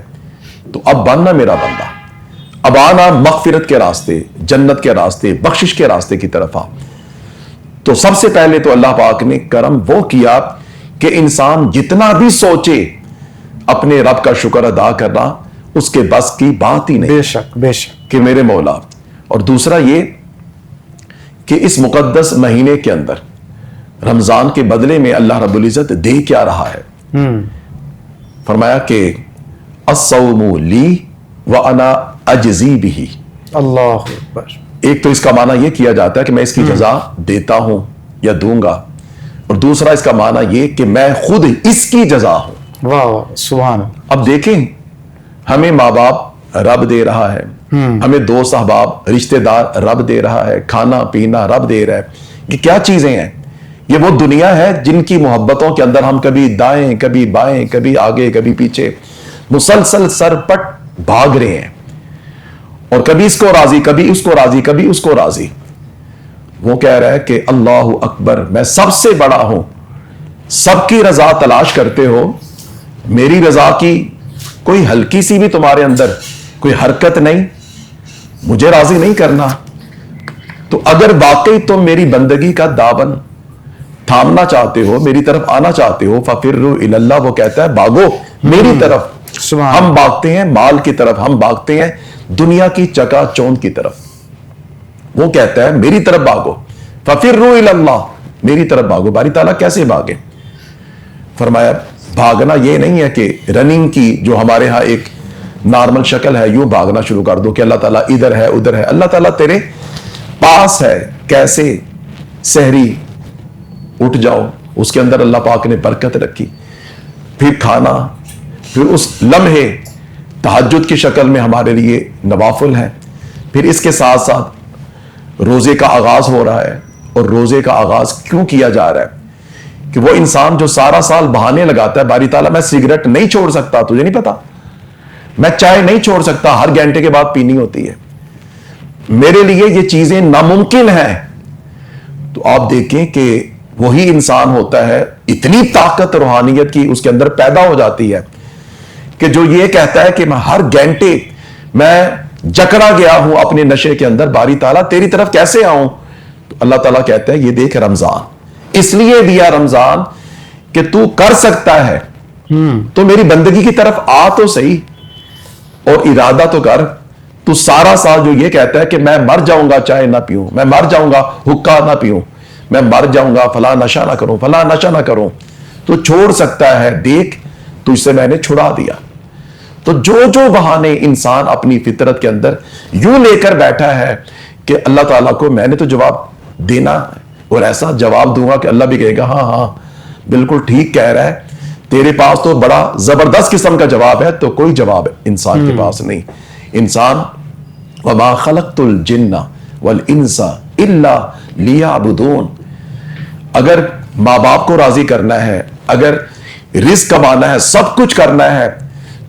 تو اب بننا میرا بندہ، اب آنا مغفرت کے راستے، جنت کے راستے، بخشش کے راستے کی طرف آ. تو سب سے پہلے تو اللہ پاک نے کرم وہ کیا کہ انسان جتنا بھی سوچے اپنے رب کا شکر ادا کرنا اس کے بس کی بات ہی نہیں. بے شک بے شک کہ میرے مولا. اور دوسرا یہ کہ اس مقدس مہینے کے اندر رمضان کے بدلے میں اللہ رب العزت دے کیا رہا ہے. فرمایا کہ الصوم لی وانا اجزی بہ. اللہ اکبر. ایک تو اس کا معنی یہ کیا جاتا ہے کہ میں اس کی جزا دیتا ہوں یا دوں گا، اور دوسرا اس کا معنی یہ کہ میں خود اس کی جزا ہوں. واہ واہ سبحان. اب دیکھیں ہمیں ماں باپ رب دے رہا ہے، ہمیں دوست احباب رشتہ دار رب دے رہا ہے، کھانا پینا رب دے رہا ہے. یہ کیا چیزیں ہیں؟ یہ وہ دنیا ہے جن کی محبتوں کے اندر ہم کبھی دائیں کبھی بائیں، کبھی آگے کبھی پیچھے مسلسل سر پٹ بھاگ رہے ہیں، اور کبھی اس کو راضی، کبھی اس کو راضی، کبھی اس کو راضی. وہ کہہ رہا ہے کہ اللہ اکبر، میں سب سے بڑا ہوں، سب کی رضا تلاش کرتے ہو، میری رضا کی کوئی ہلکی سی بھی تمہارے اندر کوئی حرکت نہیں، مجھے راضی نہیں کرنا. تو اگر واقعی تم میری بندگی کا دامن تھامنا چاہتے ہو, میری طرف آنا چاہتے ہو, ففروا الی اللہ, وہ کہتا ہے بھاگو میری طرف. ہم بھاگتے ہیں مال کی طرف, ہم بھاگتے ہیں دنیا کی چکا چوند کی طرف. وہ کہتا ہے میری طرف بھاگو, ففروا الی اللہ, میری طرف بھاگو. باری تعالیٰ کیسے بھاگے؟ فرمایا بھاگنا یہ نہیں ہے کہ رننگ کی جو ہمارے ہاں ایک نارمل شکل ہے, یوں بھاگنا شروع کر دو کہ اللہ تعالیٰ ادھر ہے ادھر ہے. اللہ تعالیٰ تیرے پاس ہے. کیسے؟ سحری اٹھ جاؤ, اس کے اندر اللہ پاک نے برکت رکھی, پھر کھانا, پھر اس لمحے تہجد کی شکل میں ہمارے لیے نوافل ہے, پھر اس کے ساتھ ساتھ روزے کا آغاز ہو رہا ہے. اور روزے کا آغاز کیوں کیا جا رہا ہے؟ کہ وہ انسان جو سارا سال بہانے لگاتا ہے, باری تعالیٰ میں سگریٹ نہیں چھوڑ سکتا, تجھے نہیں پتا, میں چائے نہیں چھوڑ سکتا, ہر گھنٹے کے بعد پینی ہوتی ہے, میرے لیے یہ چیزیں ناممکن ہیں. تو آپ دیکھیں کہ وہی انسان ہوتا ہے, اتنی طاقت روحانیت کی اس کے اندر پیدا ہو جاتی ہے کہ جو یہ کہتا ہے کہ میں ہر گھنٹے میں جکڑا گیا ہوں اپنے نشے کے اندر, باری تعالیٰ تیری طرف کیسے آؤں؟ تو اللہ تعالیٰ کہتا ہے یہ دیکھ رمضان اس لیے دیا رمضان کہ تو کر سکتا ہے, تو میری بندگی کی طرف آ تو صحیح, اور ارادہ تو کر. تو سارا سال جو یہ کہتا ہے کہ میں مر جاؤں گا چائے نہ پیوں, میں مر جاؤں گا حقہ نہ پیوں, میں مر جاؤں گا فلاں نشہ نہ کروں, فلاں نشہ نہ کروں, تو چھوڑ سکتا ہے. دیکھ تجھ سے میں نے چھڑا دیا. تو جو بہانے انسان اپنی فطرت کے اندر یوں لے کر بیٹھا ہے کہ اللہ تعالیٰ کو میں نے تو جواب دینا ہے, اور ایسا جواب دوں گا کہ اللہ بھی کہے گا ہاں ہاں بالکل ٹھیک کہہ رہا ہے, تیرے پاس تو بڑا زبردست قسم کا جواب ہے. تو کوئی جواب انسان کے پاس نہیں. انسان وما خلقت الجن والانس الا لیعبدون, اگر ماں باپ کو راضی کرنا ہے, اگر رزق کمانا ہے, سب کچھ کرنا ہے,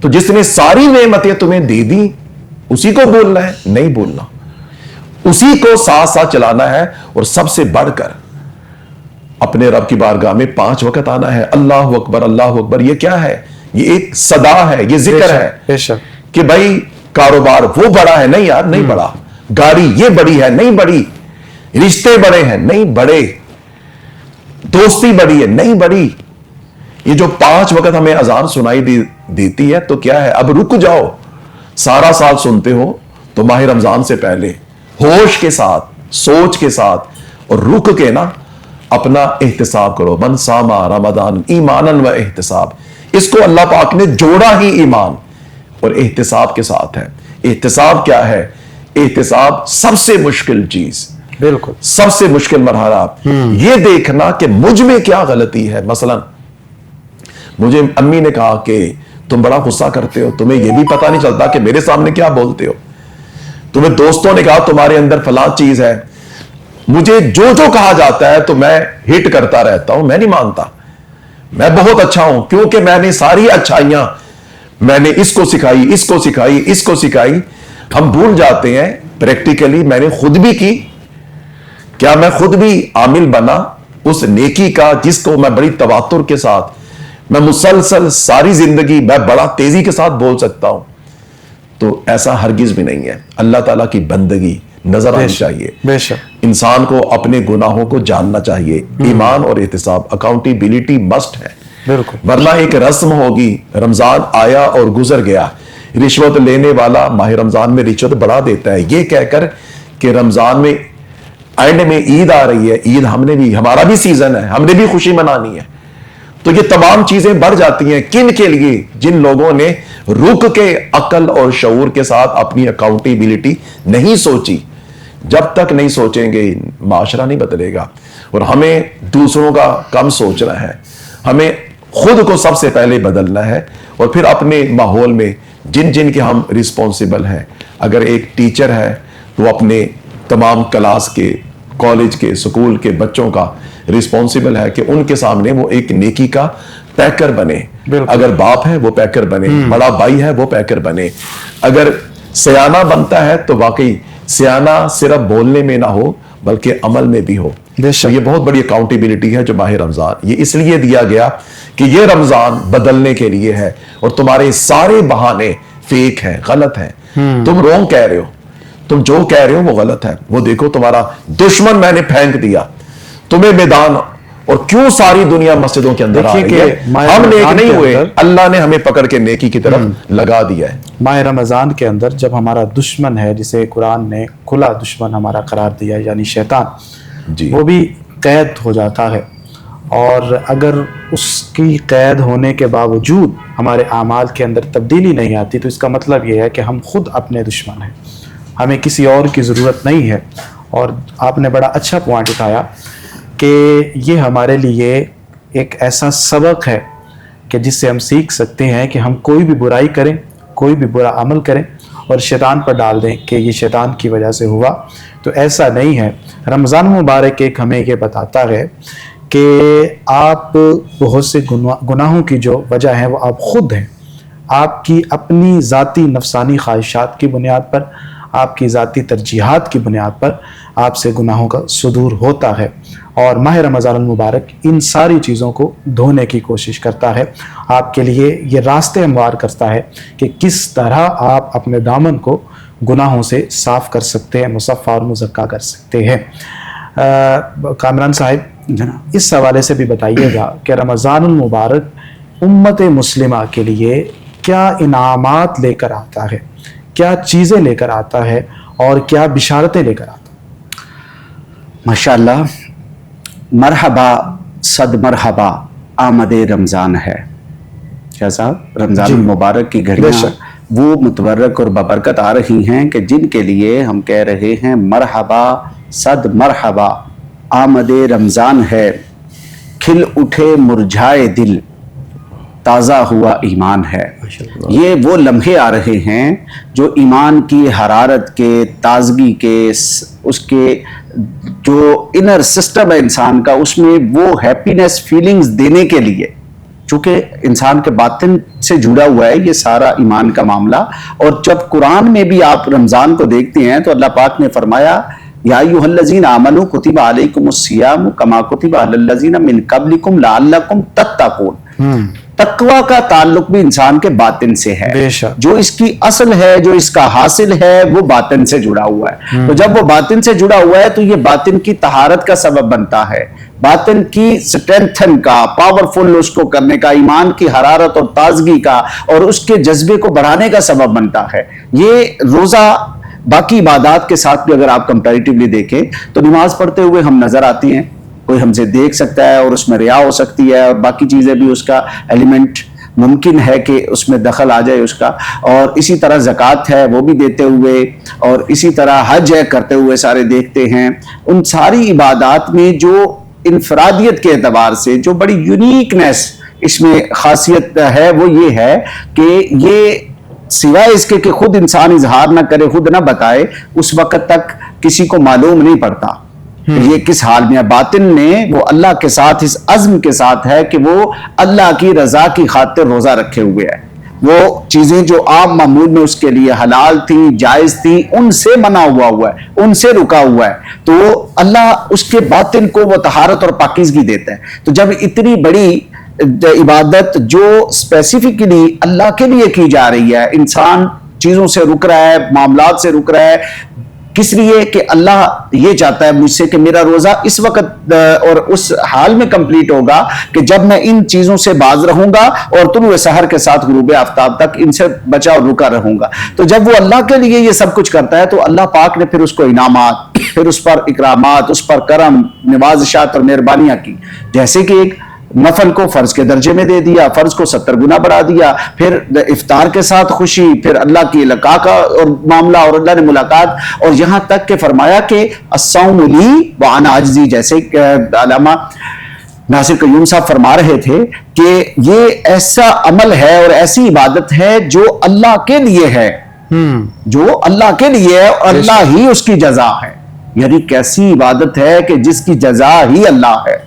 تو جس نے ساری نعمتیں تمہیں دے دی اسی کو بولنا ہے, نہیں بولنا, اسی کو ساتھ ساتھ چلانا ہے. اور سب سے بڑھ کر اپنے رب کی بارگاہ میں 5 وقت آنا ہے. اللہ اکبر اللہ اکبر, یہ کیا ہے؟ یہ ایک صدا ہے, یہ ذکر ہے کہ بھائی کاروبار وہ بڑا ہے, نہیں یار نہیں بڑا, گاڑی یہ بڑی ہے, نہیں بڑی, رشتے بڑے ہیں, نہیں بڑے, دوستی بڑی ہے, نہیں بڑی. یہ جو 5 وقت ہمیں اذان سنائی دیتی ہے تو کیا ہے؟ اب رک جاؤ. سارا سال سنتے ہو تو ماہ رمضان سے پہلے ہوش کے ساتھ, سوچ کے ساتھ اور رک کے نا اپنا احتساب کرو. من صام رمضان ایمانا و احتساب, اس کو اللہ پاک نے جوڑا ہی ایمان اور احتساب کے ساتھ ہے. احتساب کیا ہے؟ احتساب سب سے مشکل چیز, بالکل سب سے مشکل مرحلہ, یہ دیکھنا کہ مجھ میں کیا غلطی ہے. مثلا مجھے امی نے کہا کہ تم بڑا غصہ کرتے ہو, تمہیں یہ بھی پتہ نہیں چلتا کہ میرے سامنے کیا بولتے ہو. تمہیں دوستوں نے کہا تمہارے اندر فلاں چیز ہے, مجھے جو کہا جاتا ہے تو میں ہٹ کرتا رہتا ہوں, میں نہیں مانتا, میں بہت اچھا ہوں کیونکہ میں نے ساری اچھائیاں میں نے اس کو سکھائی, اس کو سکھائی, اس کو سکھائی. ہم بھول جاتے ہیں پریکٹیکلی میں نے خود بھی کی, کیا میں خود بھی عامل بنا اس نیکی کا جس کو میں بڑی تواتر کے ساتھ, میں مسلسل ساری زندگی میں بڑا تیزی کے ساتھ بول سکتا ہوں. تو ایسا ہرگز بھی نہیں ہے. اللہ تعالیٰ کی بندگی نظر آنی چاہیے. بے شک انسان کو اپنے گناہوں کو جاننا چاہیے. ایمان اور احتساب, اکاؤنٹیبلٹی مسٹ ہے, بالکل. ورنہ ایک رسم ہوگی, رمضان آیا اور گزر گیا, رشوت لینے والا ماہ رمضان میں رشوت بڑھا دیتا ہے یہ کہہ کر کہ رمضان میں اینڈ میں عید آ رہی ہے, عید ہم نے بھی, ہمارا بھی سیزن ہے, ہم نے بھی خوشی منانی ہے. تو یہ تمام چیزیں بڑھ جاتی ہیں کن کے لیے؟ جن لوگوں نے رک کے عقل اور شعور کے ساتھ اپنی اکاؤنٹیبلٹی نہیں سوچی. جب تک نہیں سوچیں گے معاشرہ نہیں بدلے گا. اور ہمیں دوسروں کا کم سوچنا ہے, ہمیں خود کو سب سے پہلے بدلنا ہے, اور پھر اپنے ماحول میں جن کے ہم رسپانسبل ہیں. اگر ایک ٹیچر ہے تو اپنے تمام کلاس کے, کالج کے, سکول کے بچوں کا رسپانسبل ہے کہ ان کے سامنے وہ ایک نیکی کا پیکر بنے. اگر باپ ہے وہ پیکر بنے, بڑا بھائی ہے وہ پیکر بنے. اگر سیانہ بنتا ہے تو واقعی سیانہ صرف بولنے میں نہ ہو بلکہ عمل میں بھی ہو. تو یہ بہت بڑی اکاؤنٹیبلٹی ہے جو ماہ رمضان یہ اس لیے دیا گیا کہ یہ رمضان بدلنے کے لیے ہے, اور تمہارے سارے بہانے فیک ہیں, غلط ہیں. تم رونگ کہہ رہے ہو, تم جو کہہ رہے ہو وہ غلط ہے. وہ دیکھو تمہارا دشمن میں نے پھینک دیا, تمہیں میدان اور کیوں ساری دنیا مسجدوں کے اندر آ دیکھیے رہی ہے؟ کہ ماہ ہم نیک رمضان نہیں کے ہوئے، اندر اللہ نے ہمیں پکڑ کے نیکی کی طرف لگا دیا ہے۔ ماہ رمضان کے اندر جب ہمارا دشمن ہے، جسے قرآن نے کھلا دشمن ہمارا قرار دیا ہے، یعنی شیطان، جی وہ بھی قید ہو جاتا ہے، اور اگر اس کی قید ہونے کے باوجود ہمارے اعمال کے اندر تبدیلی نہیں آتی تو اس کا مطلب یہ ہے کہ ہم خود اپنے دشمن ہیں، ہمیں کسی اور کی ضرورت نہیں ہے۔ اور آپ نے بڑا اچھا پوائنٹ اٹھایا کہ یہ ہمارے لیے ایک ایسا سبق ہے کہ جس سے ہم سیکھ سکتے ہیں کہ ہم کوئی بھی برائی کریں، کوئی بھی برا عمل کریں اور شیطان پر ڈال دیں کہ یہ شیطان کی وجہ سے ہوا، تو ایسا نہیں ہے۔ رمضان مبارک ایک ہمیں یہ بتاتا ہے کہ آپ بہت سے گناہوں کی جو وجہ ہے وہ آپ خود ہیں، آپ کی اپنی ذاتی نفسانی خواہشات کی بنیاد پر، آپ کی ذاتی ترجیحات کی بنیاد پر آپ سے گناہوں کا صدور ہوتا ہے، اور ماہ رمضان المبارک ان ساری چیزوں کو دھونے کی کوشش کرتا ہے، آپ کے لیے یہ راستے ہموار کرتا ہے کہ کس طرح آپ اپنے دامن کو گناہوں سے صاف کر سکتے ہیں، مصفہ اور مزکہ کر سکتے ہیں۔ کامران صاحب، اس حوالے سے بھی بتائیے گا کہ رمضان المبارک امت مسلمہ کے لیے کیا انعامات لے کر آتا ہے، کیا چیزیں لے کر آتا ہے اور کیا بشارتیں لے کر آتا ہے؟ ماشاءاللہ، مرحبا صد مرحبا آمد رمضان ہے۔ کیا صاحب، رمضان المبارک کی گھڑیاں وہ متبرک اور ببرکت آ رہی ہیں کہ جن کے لیے ہم کہہ رہے ہیں مرحبا صد مرحبا آمد رمضان ہے، کھل اٹھے مرجھائے دل، تازہ ہوا ایمان ہے۔ یہ وہ لمحے آ رہے ہیں جو ایمان کی حرارت کے، تازگی کے، اس کے جو انر سسٹم ہے انسان کا، اس میں وہ ہیپینس فیلنگز دینے کے لیے، چونکہ انسان کے باطن سے جڑا ہوا ہے یہ سارا ایمان کا معاملہ۔ اور جب قرآن میں بھی آپ رمضان کو دیکھتے ہیں تو اللہ پاک نے فرمایا یا ایھا الذین آمنوا کتب علیکم الصیام کما کتب علی الذین من قبلکم لعلکم تتقون۔ تقوی کا تعلق بھی انسان کے باطن سے ہے، جو اس کی اصل ہے، جو اس کا حاصل ہے، وہ باطن سے جڑا ہوا ہے۔ تو جب وہ باطن سے جڑا ہوا ہے تو یہ باطن کی طہارت کا سبب بنتا ہے، باطن کی سٹرینتھن کا، پاورفل اس کو کرنے کا، ایمان کی حرارت اور تازگی کا اور اس کے جذبے کو بڑھانے کا سبب بنتا ہے۔ یہ روزہ باقی عبادات کے ساتھ بھی اگر آپ کمپیریٹیولی دیکھیں تو نماز پڑھتے ہوئے ہم نظر آتی ہیں، کوئی ہم سے دیکھ سکتا ہے اور اس میں ریا ہو سکتی ہے اور باقی چیزیں بھی اس کا ایلیمنٹ ممکن ہے کہ اس میں دخل آ جائے اس کا، اور اسی طرح زکوٰۃ ہے وہ بھی دیتے ہوئے، اور اسی طرح حج ہے کرتے ہوئے سارے دیکھتے ہیں۔ ان ساری عبادات میں جو انفرادیت کے اعتبار سے جو بڑی یونیکنیس اس میں خاصیت ہے وہ یہ ہے کہ یہ سوائے اس کے کہ خود انسان اظہار نہ کرے، خود نہ بتائے، اس وقت تک کسی کو معلوم نہیں پڑتا یہ کس حال میں ہے۔ باطن نے وہ اللہ کے ساتھ اس عزم کے ساتھ ہے کہ وہ اللہ کی رضا کی خاطر روزہ رکھے ہوئے ہے، وہ چیزیں جو عام معمول میں اس کے لیے حلال تھیں، جائز تھیں، ان سے منع ہوا ہے، ان سے رکا ہوا ہے، تو اللہ اس کے باطن کو وہ طہارت اور پاکیزگی دیتا ہے۔ تو جب اتنی بڑی عبادت جو اسپیسیفکلی اللہ کے لیے کی جا رہی ہے، انسان چیزوں سے رک رہا ہے، معاملات سے رک رہا ہے، کس لیے کہ اللہ یہ چاہتا ہے مجھ سے کہ میرا روزہ اس وقت اور اس حال میں کمپلیٹ ہوگا کہ جب میں ان چیزوں سے باز رہوں گا اور طلوع سحر کے ساتھ غروب آفتاب تک ان سے بچا اور رکا رہوں گا۔ تو جب وہ اللہ کے لیے یہ سب کچھ کرتا ہے تو اللہ پاک نے پھر اس کو انعامات، پھر اس پر اکرامات، اس پر کرم، نوازشات اور مہربانیاں کی، جیسے کہ ایک نفل کو فرض کے درجے میں دے دیا، فرض کو 70 گنا بڑھا دیا، پھر افطار کے ساتھ خوشی، پھر اللہ کی لقاء کا اور معاملہ اور اللہ نے ملاقات، اور یہاں تک کہ فرمایا کہ الصوم لی وانا اجزی، جیسے علامہ ناصر قیوم صاحب فرما رہے تھے کہ یہ ایسا عمل ہے اور ایسی عبادت ہے جو اللہ کے لیے ہے، جو اللہ کے لیے ہے اور اللہ ہی اس کی جزا ہے۔ یعنی کیسی عبادت ہے کہ جس کی جزا ہی اللہ ہے۔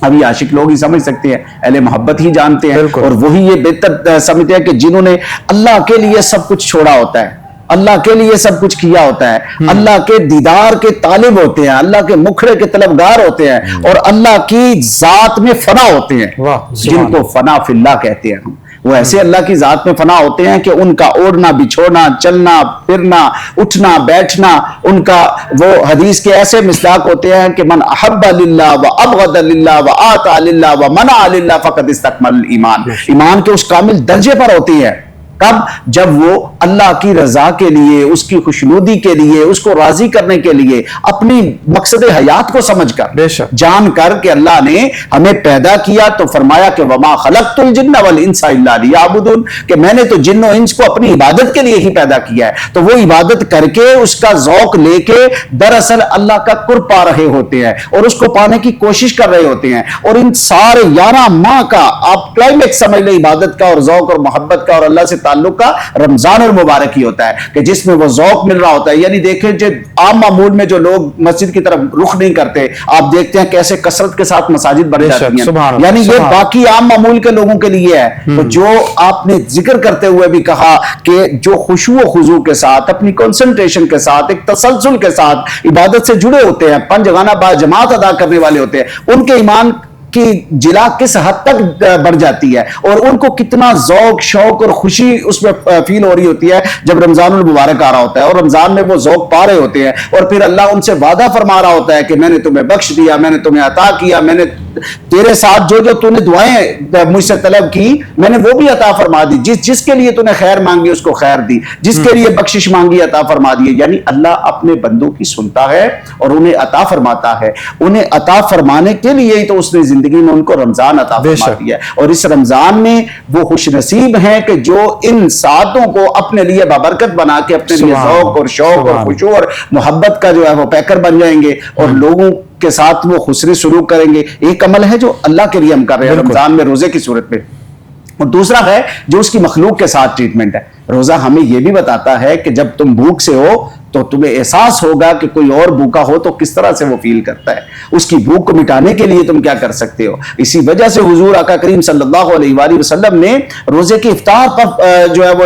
ابھی عاشق لوگ ہی سمجھ سکتے ہیں، اہل محبت ہی جانتے ہیں، اور وہی یہ بہتر سمجھتے ہیں کہ جنہوں نے اللہ کے لیے سب کچھ چھوڑا ہوتا ہے، اللہ کے لیے سب کچھ کیا ہوتا ہے، اللہ کے دیدار کے طالب ہوتے ہیں، اللہ کے مکھڑے کے طلبگار ہوتے ہیں، اور اللہ کی ذات میں فنا ہوتے ہیں، جن کو فنا فی اللہ کہتے ہیں ہم۔ وہ ایسے اللہ کی ذات میں فنا ہوتے ہیں کہ ان کا اوڑھنا بچھوڑنا چلنا پھرنا اٹھنا بیٹھنا ان کا وہ حدیث کے ایسے مصداق ہوتے ہیں کہ من احب للہ و ابغض للہ و آطع للہ و منع للہ فقد استکمل الایمان، ایمان کے اس کامل درجے پر ہوتی ہے۔ کب؟ جب وہ اللہ کی رضا کے لیے، اس کی خوشنودی کے لیے، اس کو راضی کرنے کے لیے اپنی مقصد حیات کو سمجھ کر، بے شک، جان کر کہ اللہ نے ہمیں پیدا کیا تو فرمایا کہ وما خلقت الجن والانس الا لیعبدون، کہ میں نے تو جن و انس کو اپنی عبادت کے لیے ہی پیدا کیا ہے۔ تو وہ عبادت کر کے اس کا ذوق لے کے دراصل اللہ کا قرب پا رہے ہوتے ہیں اور اس کو پانے کی کوشش کر رہے ہوتے ہیں، اور ان سارے 11 ماہ کا آپ کلائمیکس سمجھ لیں عبادت کا اور ذوق اور محبت کا اور اللہ سے تعلق کا رمضان المبارک ہی ہوتا ہے کہ جس میں وہ ذوق مل رہا ہوتا ہے۔ یعنی دیکھیں جو عام معمول میں جو لوگ مسجد کی طرف رخ نہیں کرتے، آپ دیکھتے ہیں کیسے کثرت کے ساتھ مساجد بڑھ جاتی ہیں، یعنی یہ باقی عام معمول کے لوگوں کے لیے ہے۔ تو جو آپ نے ذکر کرتے ہوئے بھی کہا کہ جو خشوع و خضوع کے ساتھ، اپنی کنسنٹریشن کے ساتھ، ایک تسلسل کے ساتھ عبادت سے جڑے ہوتے ہیں، پنج گانا با جماعت ادا کرنے والے ہوتے ہیں، ان کے ایمان کی جلا کس حد تک بڑھ جاتی ہے اور ان کو کتنا ذوق شوق اور خوشی اس میں فیل ہو رہی ہوتی ہے جب رمضان المبارک آ رہا ہوتا ہے اور رمضان میں وہ ذوق پا رہے ہوتے ہیں، اور پھر اللہ ان سے وعدہ فرما رہا ہوتا ہے کہ میں نے تمہیں بخش دیا، میں نے تمہیں عطا کیا، میں نے تیرے ساتھ جو جو تو نے دعائیں مجھ سے طلب کی میں نے وہ بھی عطا فرما دی، جس کے لیے تو نے خیر مانگی اس کو خیر دی، جس کے لیے بخشش مانگی عطا فرما دی۔ یعنی اللہ اپنے بندوں کی سنتا ہے اور انہیں عطا فرماتا ہے، انہیں عطا فرمانے کے لیے ہی تو اس نے زندگی میں ان کو رمضان عطا فرما دیا ہے، اور اس رمضان میں وہ خوش نصیب ہیں کہ جو ان ساعتوں کو اپنے لیے بابرکت بنا کے اپنے لیے ذوق اور شوق اور خشوع اور محبت کا جو ہے وہ پیکر بن جائیں گے اور لوگوں کے ساتھ وہ خسری سلوک کریں گے۔ ایک عمل ہے جو اللہ کے لیے ہم کر رہے ہیں رمضان میں روزے کی صورت میں، اور دوسرا ہے جو اس کی مخلوق کے ساتھ ٹریٹمنٹ ہے۔ روزہ ہمیں یہ بھی بتاتا ہے کہ جب تم بھوک سے ہو تو تمہیں احساس ہوگا کہ کوئی اور بھوکا ہو تو کس طرح سے وہ فیل کرتا ہے، اس کی بھوک کو مٹانے کے لیے تم کیا کر سکتے ہو۔ اسی وجہ سے حضور آقا کریم صلی اللہ علیہ وآلہ وسلم نے روزے کے افطار پر جو ہے وہ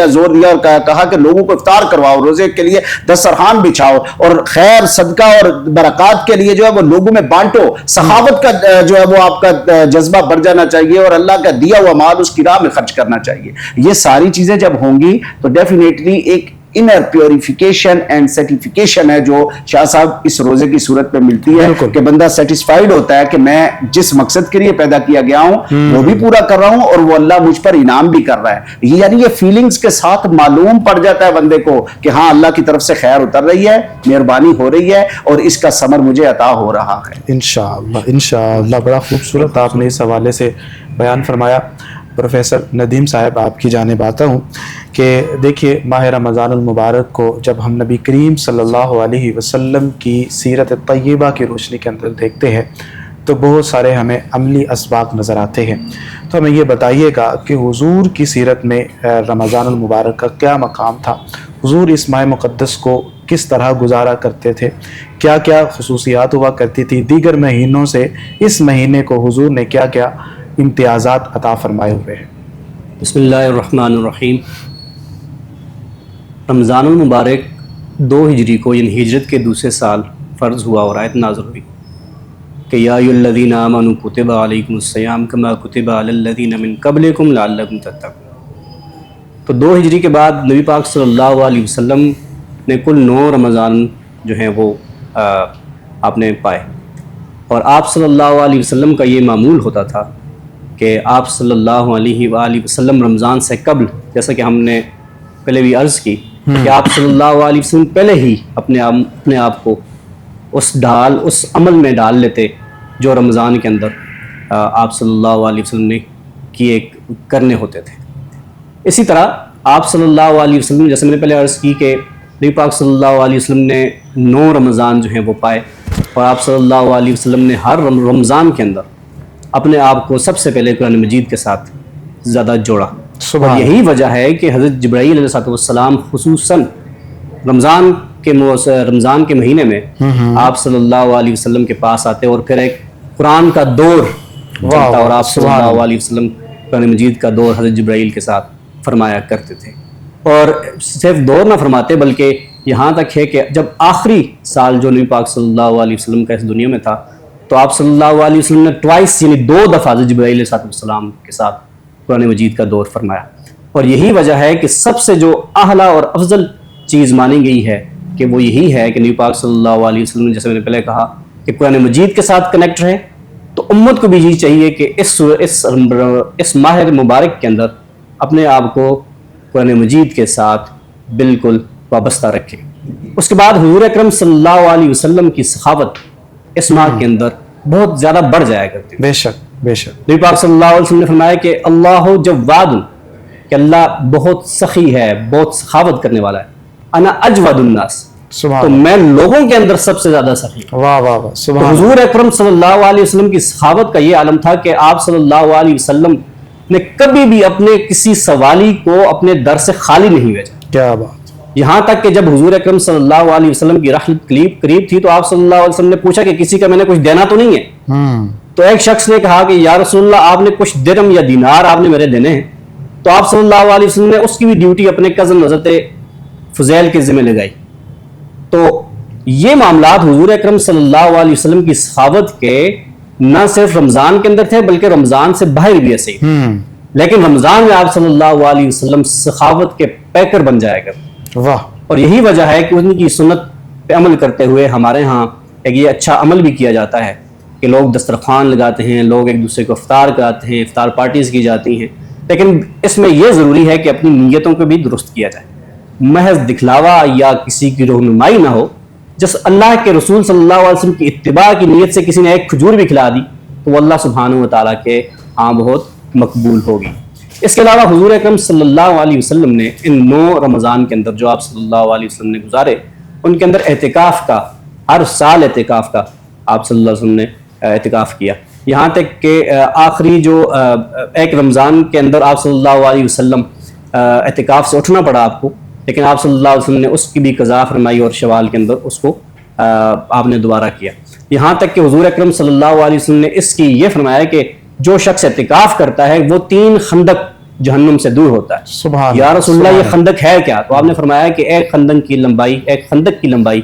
زور دیا اور کہا کہ لوگوں کو افطار کرواؤ، روزے کے لیے دسترخوان بچھاؤ اور خیر صدقہ اور برکات کے لیے جو ہے وہ لوگوں میں بانٹو، سخاوت کا جو ہے وہ آپ کا جذبہ بڑھ جانا چاہیے اور اللہ کا دیا ہوا مال اس کی راہ میں خرچ کرنا چاہیے۔ یہ ساری چیزیں جب ہوں گی تو ڈیفینیٹلی ایک انر پیوریفیکیشن اینڈ سرٹیفیکیشن ہے جو شاہ صاحب اس روزے کی صورت میں ملتی ہے کہ بندہ سیٹسفائیڈ ہوتا ہے کہ میں جس مقصد کے لیے پیدا کیا گیا ہوں وہ بھی پورا کر رہا ہوں اور وہ اللہ مجھ پر انعام بھی کر رہا ہے۔ یعنی یہ فیلنگز کے ساتھ معلوم پڑ جاتا ہے بندے کو کہ ہاں اللہ کی طرف سے خیر اتر رہی ہے، مہربانی ہو رہی ہے اور اس کا ثمر مجھے عطا ہو رہا ہے۔ انشاءاللہ بڑا خوبصورت آپ نے اس حوالے سے بیان فرمایا۔ پروفیسر ندیم صاحب آپ کی جانب آتا ہوں کہ دیکھیے ماہ رمضان المبارک کو جب ہم نبی کریم صلی اللہ علیہ وسلم کی سیرت طیبہ کی روشنی کے اندر دیکھتے ہیں تو بہت سارے ہمیں عملی اسباق نظر آتے ہیں، تو ہمیں یہ بتائیے گا کہ حضور کی سیرت میں رمضان المبارک کا کیا مقام تھا، حضور اس ماہ مقدس کو کس طرح گزارا کرتے تھے، کیا کیا خصوصیات ہوا کرتی تھی دیگر مہینوں سے، اس مہینے کو حضور نے کیا کیا امتیازات عطا فرمائے ہوئے ہیں۔ بسم اللہ الرحمن الرحیم۔ رمضان المبارک 2 ہجری کو یعنی ہجرت کے دوسرے سال فرض ہوا اور آیت نازل ہوئی کہ یا ایھا الذین آمنوا کتب علیکم الصیام کما کتب علی الذین من قبلکم لعلکم تتقون۔ تو 2 ہجری کے بعد نبی پاک صلی اللہ علیہ وسلم نے کل 9 رمضان جو ہیں وہ آپ نے پائے، اور آپ صلی اللہ علیہ وسلم کا یہ معمول ہوتا تھا کہ آپ صلی اللہ علیہ وآلہ وسلم رمضان سے قبل، جیسا کہ ہم نے پہلے بھی عرض کی کہ آپ صلی اللہ علیہ وسلم پہلے ہی اپنے آپ کو اس عمل میں ڈال لیتے جو رمضان کے اندر آپ صلی اللہ علیہ وسلم نے کرنے ہوتے تھے۔ اسی طرح آپ صلی اللہ علیہ وسلم، جیسے میں نے پہلے عرض کی کہ نبی پاک صلی اللہ علیہ وسلم نے 9 رمضان جو ہیں وہ پائے، اور آپ صلی اللہ علیہ وسلم نے ہر رمضان کے اندر اپنے آپ کو سب سے پہلے قرآن مجید کے ساتھ زیادہ جوڑا، اور یہی وجہ ہے کہ حضرت جبرائیل علیہ السلام خصوصاً رمضان کے مہینے میں آپ صلی اللہ علیہ وسلم کے پاس آتے اور پھر ایک قرآن کا دور چلتا اور آپ صلی اللہ علیہ وسلم قرآن مجید کا دور حضرت جبرائیل کے ساتھ فرمایا کرتے تھے، اور صرف دور نہ فرماتے بلکہ یہاں تک ہے کہ جب آخری سال جو نبی پاک صلی اللہ علیہ وسلم کا اس دنیا میں تھا تو آپ صلی اللہ علیہ وسلم نے ٹوائس یعنی 2 دفعہ حضرت جبرائیل علیہ السلام کے ساتھ قرآن مجید کا دور فرمایا. اور یہی وجہ ہے کہ سب سے جو اعلیٰ اور افضل چیز مانی گئی ہے کہ وہ یہی ہے کہ نبی پاک صلی اللہ علیہ وسلم نے، جیسے میں نے پہلے کہا، کہ قرآن مجید کے ساتھ کنیکٹ رہے. تو امت کو بھی یہی چاہیے کہ اس ماہ مبارک کے اندر اپنے آپ کو قرآن مجید کے ساتھ بالکل وابستہ رکھے. اس کے بعد حضور اکرم صلی اللہ علیہ وسلم کی سخاوت اس ماہ کے اندر بہت زیادہ بڑھ جایا کرتی ہے. بے شک بے شک. نبی پاک صلی اللہ علیہ وسلم نے فرمایا کہ اللہ جواد، کہ اللہ بہت سخی ہے، بہت سخاوت کرنے والا ہے. انا اجود الناس، سبحان تو میں لوگوں کے اندر سب سے زیادہ سخی ہوں. واہ واہ واہ، تو سبحان. حضور اکرم صلی اللہ علیہ وسلم کی سخاوت کا یہ عالم تھا کہ آپ صلی اللہ علیہ وسلم نے کبھی بھی اپنے کسی سوالی کو اپنے در سے خالی نہیں بھیجا. کیا بات. یہاں تک کہ جب حضور اکرم صلی اللہ علیہ وسلم کی رحلت قریب تھی تو آپ صلی اللہ علیہ وسلم نے پوچھا کہ کسی کا میں نے کچھ دینا تو نہیں ہے؟ تو ایک شخص نے کہا کہ یا رسول اللہ، آپ نے کچھ درہم یا دینار آپ نے میرے دینے ہیں. تو آپ صلی اللہ علیہ وسلم نے اس کی بھی ڈیوٹی اپنے کزن حضرت فضیل کے ذمہ لگائی. تو یہ معاملات حضور اکرم صلی اللہ علیہ وسلم کی سخاوت کے نہ صرف رمضان کے اندر تھے بلکہ رمضان سے باہر بھی ایسے ہی. لیکن رمضان میں آپ صلی اللہ علیہ وسلم سخاوت کے پیکر بن جایا کرتے. واہ. اور یہی وجہ ہے کہ ان کی سنت پہ عمل کرتے ہوئے ہمارے ہاں ایک یہ اچھا عمل بھی کیا جاتا ہے کہ لوگ دسترخوان لگاتے ہیں، لوگ ایک دوسرے کو افطار کراتے ہیں، افطار پارٹیز کی جاتی ہیں. لیکن اس میں یہ ضروری ہے کہ اپنی نیتوں کو بھی درست کیا جائے. محض دکھلاوا یا کسی کی رہنمائی نہ ہو. جس اللہ کے رسول صلی اللہ علیہ وسلم کی اتباع کی نیت سے کسی نے ایک کھجور بھی کھلا دی تو وہ اللہ سبحانہ و تعالیٰ کے ہاں بہت مقبول ہوگی. اس کے علاوہ حضور اکرم صلی اللہ علیہ وسلم نے ان 9 رمضان کے اندر جو آپ صلی اللہ علیہ وسلم نے گزارے، ان کے اندر اعتکاف کا، ہر سال اعتکاف کا آپ صلی اللہ علیہ وسلم نے اعتکاف کیا. یہاں تک کہ آخری جو ایک رمضان کے اندر آپ صلی اللہ علیہ وسلم اعتکاف سے اٹھنا پڑا آپ کو، لیکن آپ صلی اللہ علیہ وسلم نے اس کی بھی قضا فرمائی اور شوال کے اندر اس کو آپ نے دوبارہ کیا. یہاں تک کہ حضور اکرم صلی اللہ علیہ وسلم نے اس کی یہ فرمایا کہ جو شخص اعتکاف کرتا ہے وہ 3 خندق جہنم سے دور ہوتا ہے. سبحان. یا رسول اللہ یہ خندق ہے کیا؟ تو آپ نے فرمایا کہ ایک خندق کی لمبائی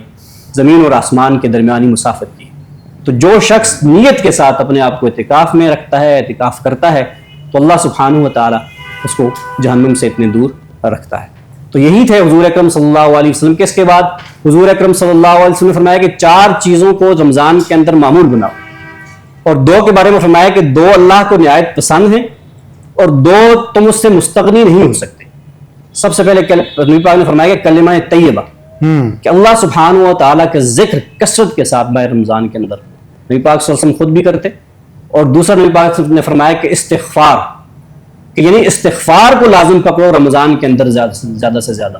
زمین اور آسمان کے درمیانی مسافت کی. تو جو شخص نیت کے ساتھ اپنے آپ کو اعتکاف میں رکھتا ہے، اعتکاف کرتا ہے، تو اللہ سبحانہ و تعالیٰ اس کو جہنم سے اتنے دور رکھتا ہے. تو یہی تھے حضور اکرم صلی اللہ علیہ وسلم کے. اس کے بعد حضور اکرم صلی اللہ علیہ وسلم نے فرمایا کہ 4 چیزوں کو رمضان کے اندر معمول بناؤ، اور 2 کے بارے میں فرمایا کہ 2 اللہ کو نہایت پسند ہیں اور 2 تم اس سے مستغنی نہیں ہو سکتے. سب سے پہلے نبی پاک نے فرمایا کہ کلمہ طیبہ، کہ اللہ سبحانہ و تعالیٰ کا ذکر کثرت کے ساتھ ماہ رمضان کے اندر نبی پاک صلی اللہ علیہ وسلم خود بھی کرتے. اور دوسرا نبی پاک صلی اللہ علیہ وسلم نے فرمایا کہ استغفار، کہ یعنی استغفار کو لازم پکڑو رمضان کے اندر زیادہ سے زیادہ.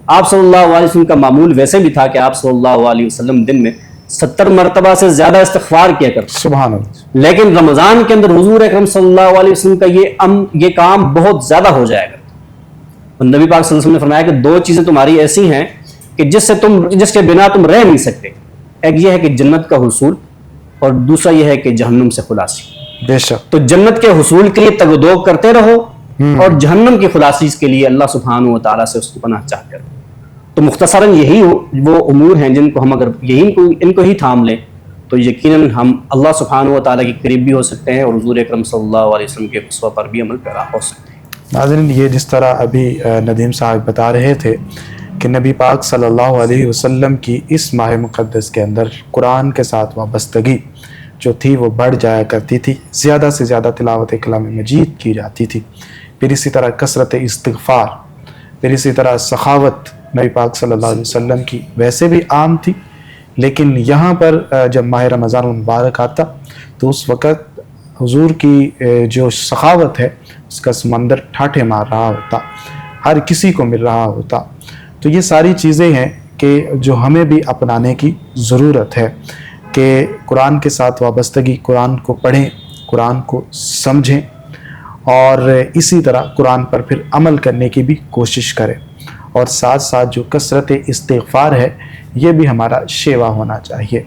آپ صلی اللہ علیہ وسلم کا معمول ویسے بھی تھا کہ آپ صلی اللہ علیہ وسلم دن میں 70 مرتبہ سے زیادہ استغفار کیا کرتے. سبحان اللہ. لیکن رمضان کے اندر حضور اکرم صلی اللہ علیہ وسلم کا یہ کام بہت زیادہ ہو جائے گا. اور نبی پاک صلی اللہ علیہ وسلم نے فرمایا کہ 2 چیزیں تمہاری ایسی ہیں کہ جس کے بنا تم رہ نہیں سکتے. ایک یہ ہے کہ جنت کا حصول، اور دوسرا یہ ہے کہ جہنم سے خلاصی. بے شک. تو جنت کے حصول کے لیے تگ و دو کرتے رہو، اور جہنم کی خلاصی کے لیے اللہ سبحانہ و تعالیٰ سے اس کی پناہ چاہتے رہو. تو مختصراً یہی وہ امور ہیں جن کو ہم اگر ان کو ہی تھام لیں تو یقیناً ہم اللہ سبحانہ و تعالیٰ کے قریب بھی ہو سکتے ہیں اور حضور اکرم صلی اللہ علیہ وسلم کے اسوہ پر بھی عمل پیرا ہو سکتے ہیں. ناظرین، یہ جس طرح ابھی ندیم صاحب بتا رہے تھے کہ نبی پاک صلی اللہ علیہ وسلم کی اس ماہ مقدس کے اندر قرآن کے ساتھ وابستگی جو تھی وہ بڑھ جایا کرتی تھی، زیادہ سے زیادہ تلاوت کلام مجید کی جاتی تھی، پھر اسی طرح کثرت استغفار، پھر اسی طرح سخاوت نبی پاک صلی اللہ علیہ وسلم کی ویسے بھی عام تھی. لیکن یہاں پر جب ماہ رمضان المبارک آتا تو اس وقت حضور کی جو سخاوت ہے اس کا سمندر ٹھاٹھے مار رہا ہوتا، ہر کسی کو مل رہا ہوتا. تو یہ ساری چیزیں ہیں کہ جو ہمیں بھی اپنانے کی ضرورت ہے کہ قرآن کے ساتھ وابستگی، قرآن کو پڑھیں، قرآن کو سمجھیں، اور اسی طرح قرآن پر پھر عمل کرنے کی بھی کوشش کریں. اور ساتھ ساتھ جو کثرت استغفار ہے یہ بھی ہمارا شیوا ہونا چاہیے.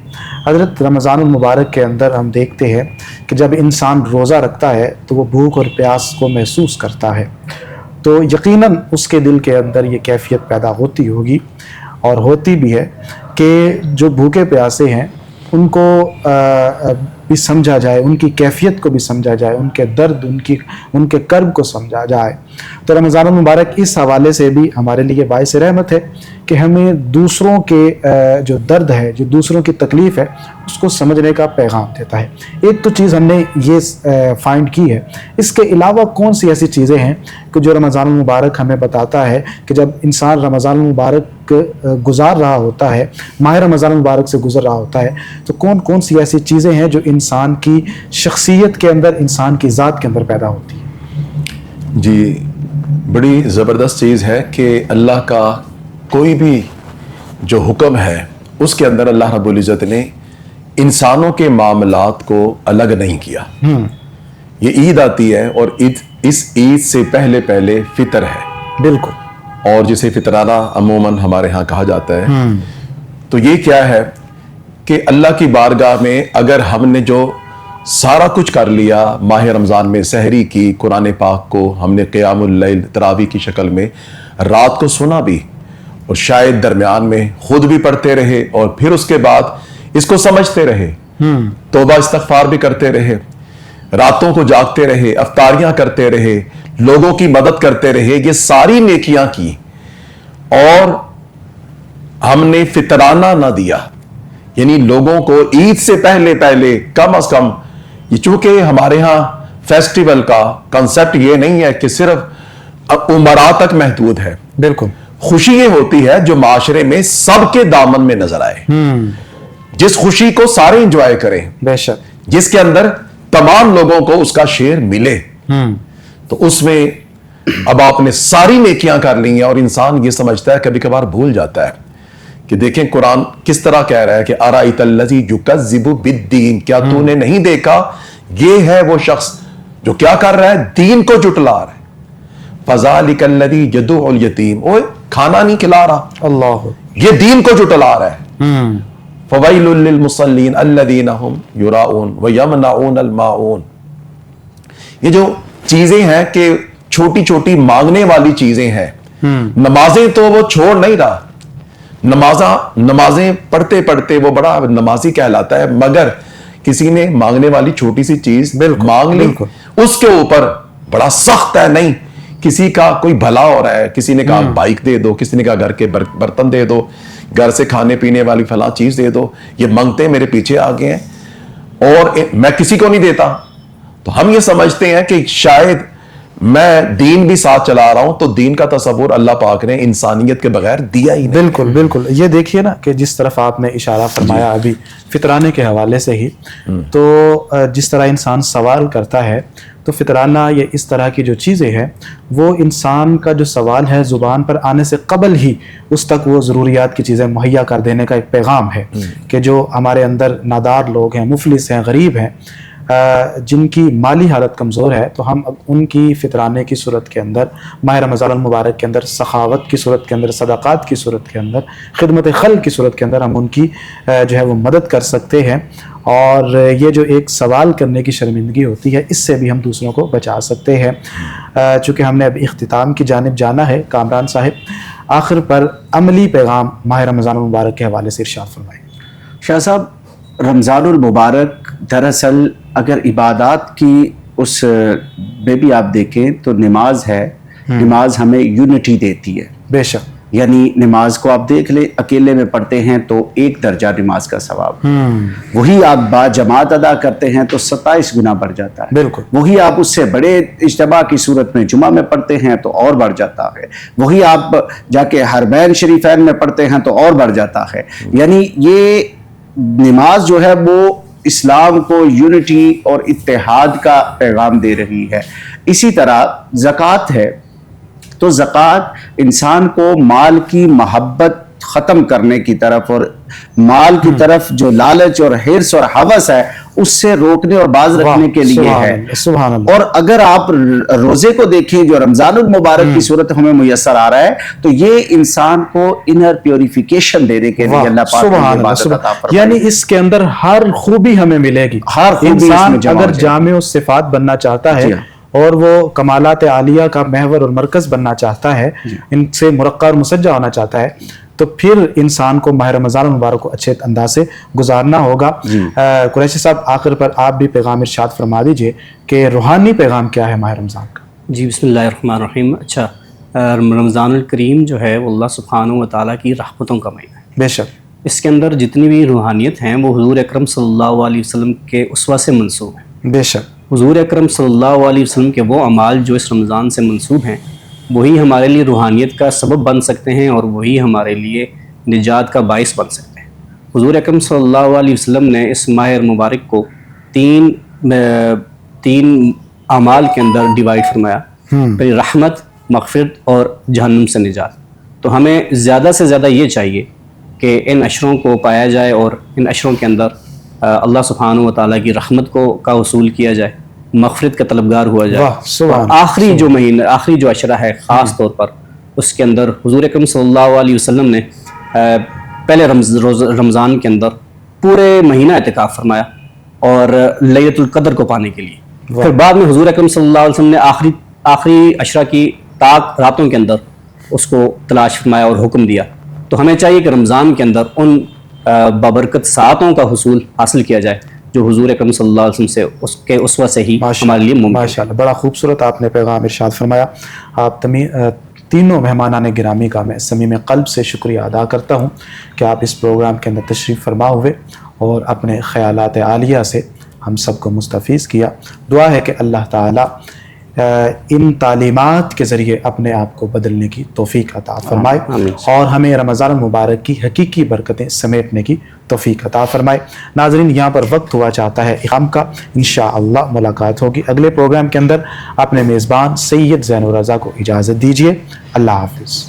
حضرت رمضان المبارک کے اندر ہم دیکھتے ہیں کہ جب انسان روزہ رکھتا ہے تو وہ بھوک اور پیاس کو محسوس کرتا ہے، تو یقیناً اس کے دل کے اندر یہ کیفیت پیدا ہوتی ہوگی اور ہوتی بھی ہے کہ جو بھوکے پیاسے ہیں ان کو بھی سمجھا جائے, ان کی کیفیت کو بھی سمجھا جائے, ان کے درد, ان کے کرب کو سمجھا جائے. تو رمضان المبارک اس حوالے سے بھی ہمارے لیے باعث رحمت ہے کہ ہمیں دوسروں کے جو درد ہے, جو دوسروں کی تکلیف ہے, اس کو سمجھنے کا پیغام دیتا ہے. ایک تو چیز ہم نے یہ فائنڈ کی ہے. اس کے علاوہ کون سی ایسی چیزیں ہیں کہ جو رمضان المبارک ہمیں بتاتا ہے کہ جب انسان رمضان المبارک گزار رہا ہوتا ہے, ماہ رمضان المبارک سے گزر رہا ہوتا ہے, تو کون سی ایسی چیزیں ہیں جو انسان کی شخصیت کے اندر, انسان کی ذات کے اندر پیدا ہوتی ہیں؟ جی, بڑی زبردست چیز ہے کہ اللہ کا کوئی بھی جو حکم ہے اس کے اندر اللہ رب العزت نے انسانوں کے معاملات کو الگ نہیں کیا. یہ عید آتی ہے اور اس عید سے پہلے فطر ہے, بالکل, اور جسے فطرانہ عموماً ہمارے ہاں کہا جاتا ہے. تو یہ کیا ہے کہ اللہ کی بارگاہ میں اگر ہم نے جو سارا کچھ کر لیا, ماہ رمضان میں سحری کی, قرآن پاک کو ہم نے قیام اللیل تراویح کی شکل میں رات کو سنا بھی, اور شاید درمیان میں خود بھی پڑھتے رہے, اور پھر اس کے بعد اس کو سمجھتے رہے, توبہ استغفار بھی کرتے رہے, راتوں کو جاگتے رہے, افطاریاں کرتے رہے, لوگوں کی مدد کرتے رہے, یہ ساری نیکیاں کی, اور ہم نے فطرانہ نہ دیا. یعنی لوگوں کو عید سے پہلے کم از کم, یہ چونکہ ہمارے ہاں فیسٹیول کا کنسپٹ یہ نہیں ہے کہ صرف عمرہ تک محدود ہے. بالکل, خوشی یہ ہوتی ہے جو معاشرے میں سب کے دامن میں نظر آئے, جس خوشی کو سارے انجوائے کریں, بے شک, جس کے اندر تمام لوگوں کو اس کا شیئر ملے. تو اس میں اب آپ نے ساری نیکیاں کر لی ہیں, اور انسان یہ سمجھتا ہے, کبھی کبھار بھول جاتا ہے کہ دیکھیں قرآن کس طرح کہہ رہا ہے کہ ارائیت الذی یکذب بالدین, کیا تو نے نہیں دیکھا, یہ ہے وہ شخص جو کیا کر رہا ہے, دین کو جٹلا رہا ہے. فذالک الذی یدعو الیتیم, اوے کھانا نہیں کھلا رہا, اللہ, یہ دین کو جٹلا رہا ہے. فویل للمصلین الذین هم یراؤون ویمنعون الماعون. یہ جو چیزیں ہیں کہ چھوٹی چھوٹی مانگنے والی چیزیں ہیں, نمازیں تو وہ چھوڑ نہیں رہا, نمازیں پڑھتے وہ بڑا نمازی کہلاتا ہے, مگر کسی نے مانگنے والی چھوٹی سی چیز مانگ لی, اس کے اوپر بڑا سخت ہے. نہیں, کسی کا کوئی بھلا ہو رہا ہے, کسی نے کہا بائک دے دو, کسی نے کہا گھر کے برتن دے دو, گھر سے کھانے پینے والی فلاں چیز دے دو, یہ مانگتے میرے پیچھے آ گئے ہیں اور میں کسی کو نہیں دیتا. تو ہم یہ سمجھتے ہیں کہ شاید میں دین بھی ساتھ چلا رہا ہوں, تو دین کا تصور اللہ پاک نے انسانیت کے بغیر دیا ہی نہیں. بالکل, یہ دیکھیے نا کہ جس طرف آپ نے اشارہ فرمایا ابھی فطرانے کے حوالے سے ہی, تو جس طرح انسان سوال کرتا ہے, تو فطرانہ یہ اس طرح کی جو چیزیں ہیں وہ انسان کا جو سوال ہے زبان پر آنے سے قبل ہی اس تک وہ ضروریات کی چیزیں مہیا کر دینے کا ایک پیغام ہے کہ جو ہمارے اندر نادار لوگ ہیں, مفلس ہیں, غریب ہیں, جن کی مالی حالت کمزور ہے, تو ہم ان کی فطرانے کی صورت کے اندر, ماہ رمضان المبارک کے اندر سخاوت کی صورت کے اندر, صدقات کی صورت کے اندر, خدمت خلق کی صورت کے اندر ہم ان کی جو ہے وہ مدد کر سکتے ہیں. اور یہ جو ایک سوال کرنے کی شرمندگی ہوتی ہے, اس سے بھی ہم دوسروں کو بچا سکتے ہیں. چونکہ ہم نے اب اختتام کی جانب جانا ہے, کامران صاحب آخر پر عملی پیغام ماہ رمضان المبارک کے حوالے سے ارشاد فرمائیں. شاہ صاحب, رمضان المبارک دراصل اگر عبادات کی اس میں بھی آپ دیکھیں تو نماز ہے, نماز ہمیں یونٹی دیتی ہے. بے شک, یعنی نماز کو آپ دیکھ لیں, اکیلے میں پڑھتے ہیں تو 1 درجہ نماز کا ثواب, وہی آپ با جماعت ادا کرتے ہیں تو 27 گنا بڑھ جاتا ہے. بالکل, وہی آپ اس سے بڑے اجتماع کی صورت میں جمعہ میں پڑھتے ہیں تو اور بڑھ جاتا ہے. وہی آپ جا کے حرمین شریفین میں پڑھتے ہیں تو اور بڑھ جاتا ہے. یعنی یہ نماز جو ہے وہ اسلام کو یونٹی اور اتحاد کا پیغام دے رہی ہے. اسی طرح زکوٰۃ ہے, تو زکوٰۃ انسان کو مال کی محبت ختم کرنے کی طرف اور مال کی طرف جو لالچ اور حرص اور ہوس ہے اس سے روکنے اور باز رکھنے کے لیے ہے. سبحان اللہ. اور اگر آپ روزے کو دیکھیں جو رمضان المبارک کی صورت ہمیں میسر آ رہا ہے, تو یہ انسان کو انر پیوریفیکیشن دینے کے لیے اللہ پاک نے عبادت عطا فرمائی. یعنی اس کے اندر ہر خوبی ہمیں ملے گی. ہر خوبی انسان اگر جامع الصفات بننا چاہتا ہے اور وہ کمالات عالیہ کا محور اور مرکز بننا چاہتا ہے، ان سے مرقع اور مسجع ہونا چاہتا ہے، تو پھر انسان کو ماہ رمضان المبارک کو اچھے انداز سے گزارنا ہوگا۔ قریشی صاحب، آخر پر آپ بھی پیغام ارشاد فرما دیجئے کہ روحانی پیغام کیا ہے ماہ رمضان کا؟ جی بسم اللہ الرحمن الرحیم۔ اچھا، رمضان الکریم جو ہے وہ اللہ سبحانہ و تعالیٰ کی رحمتوں کا مہینہ ہے۔ بے شک۔ اس کے اندر جتنی بھی روحانیت ہیں وہ حضور اکرم صلی اللہ علیہ وسلم کے اسوہ سے منسوب ہیں۔ بے شک۔ حضور اکرم صلی اللہ علیہ وسلم کے وہ اعمال جو اس رمضان سے منسوب ہیں وہی ہمارے لیے روحانیت کا سبب بن سکتے ہیں اور وہی ہمارے لیے نجات کا باعث بن سکتے ہیں۔ حضور اکرم صلی اللہ علیہ وسلم نے اس ماہ مبارک کو تین اعمال کے اندر ڈیوائڈ فرمایا، پھر رحمت، مغفرت اور جہنم سے نجات۔ تو ہمیں زیادہ سے زیادہ یہ چاہیے کہ ان اشروں کو پایا جائے اور ان اشروں کے اندر اللہ سبحانہ و تعالیٰ کی رحمت کا حصول کیا جائے، مغفرت کا طلبگار ہوا جائے۔ آخری جو مہینہ، آخری جو عشرہ ہے خاص طور پر، اس کے اندر حضور اکرم صلی اللہ علیہ وسلم نے پہلے رمضان کے اندر پورے مہینہ اعتکاف فرمایا اور لیلۃ القدر کو پانے کے لیے، پھر بعد میں حضور اکرم صلی اللہ علیہ وسلم نے آخری عشرہ کی طاق راتوں کے اندر اس کو تلاش فرمایا اور حکم دیا۔ تو ہمیں چاہیے کہ رمضان کے اندر ان بابرکت ساعتوں کا حصول حاصل کیا جائے جو حضور اکرم صلی اللہ علیہ وسلم سے اس کے اسوہ سے ہی ہمارے لیے ممکن ہے۔ ماشاءاللہ، بڑا خوبصورت آپ نے پیغام ارشاد فرمایا۔ آپ تینوں مہمانان گرامی کا میں صمیم قلب سے شکریہ ادا کرتا ہوں کہ آپ اس پروگرام کے اندر تشریف فرما ہوئے اور اپنے خیالات عالیہ سے ہم سب کو مستفیض کیا۔ دعا ہے کہ اللہ تعالیٰ ان تعلیمات کے ذریعے اپنے آپ کو بدلنے کی توفیق عطا فرمائے اور ہمیں رمضان المبارک کی حقیقی برکتیں سمیٹنے کی توفیق عطا فرمائے۔ ناظرین، یہاں پر وقت ہوا چاہتا ہے اقام کا، انشاءاللہ ملاقات ہوگی اگلے پروگرام کے اندر۔ اپنے میزبان سید زین الرضا کو اجازت دیجیے۔ اللہ حافظ۔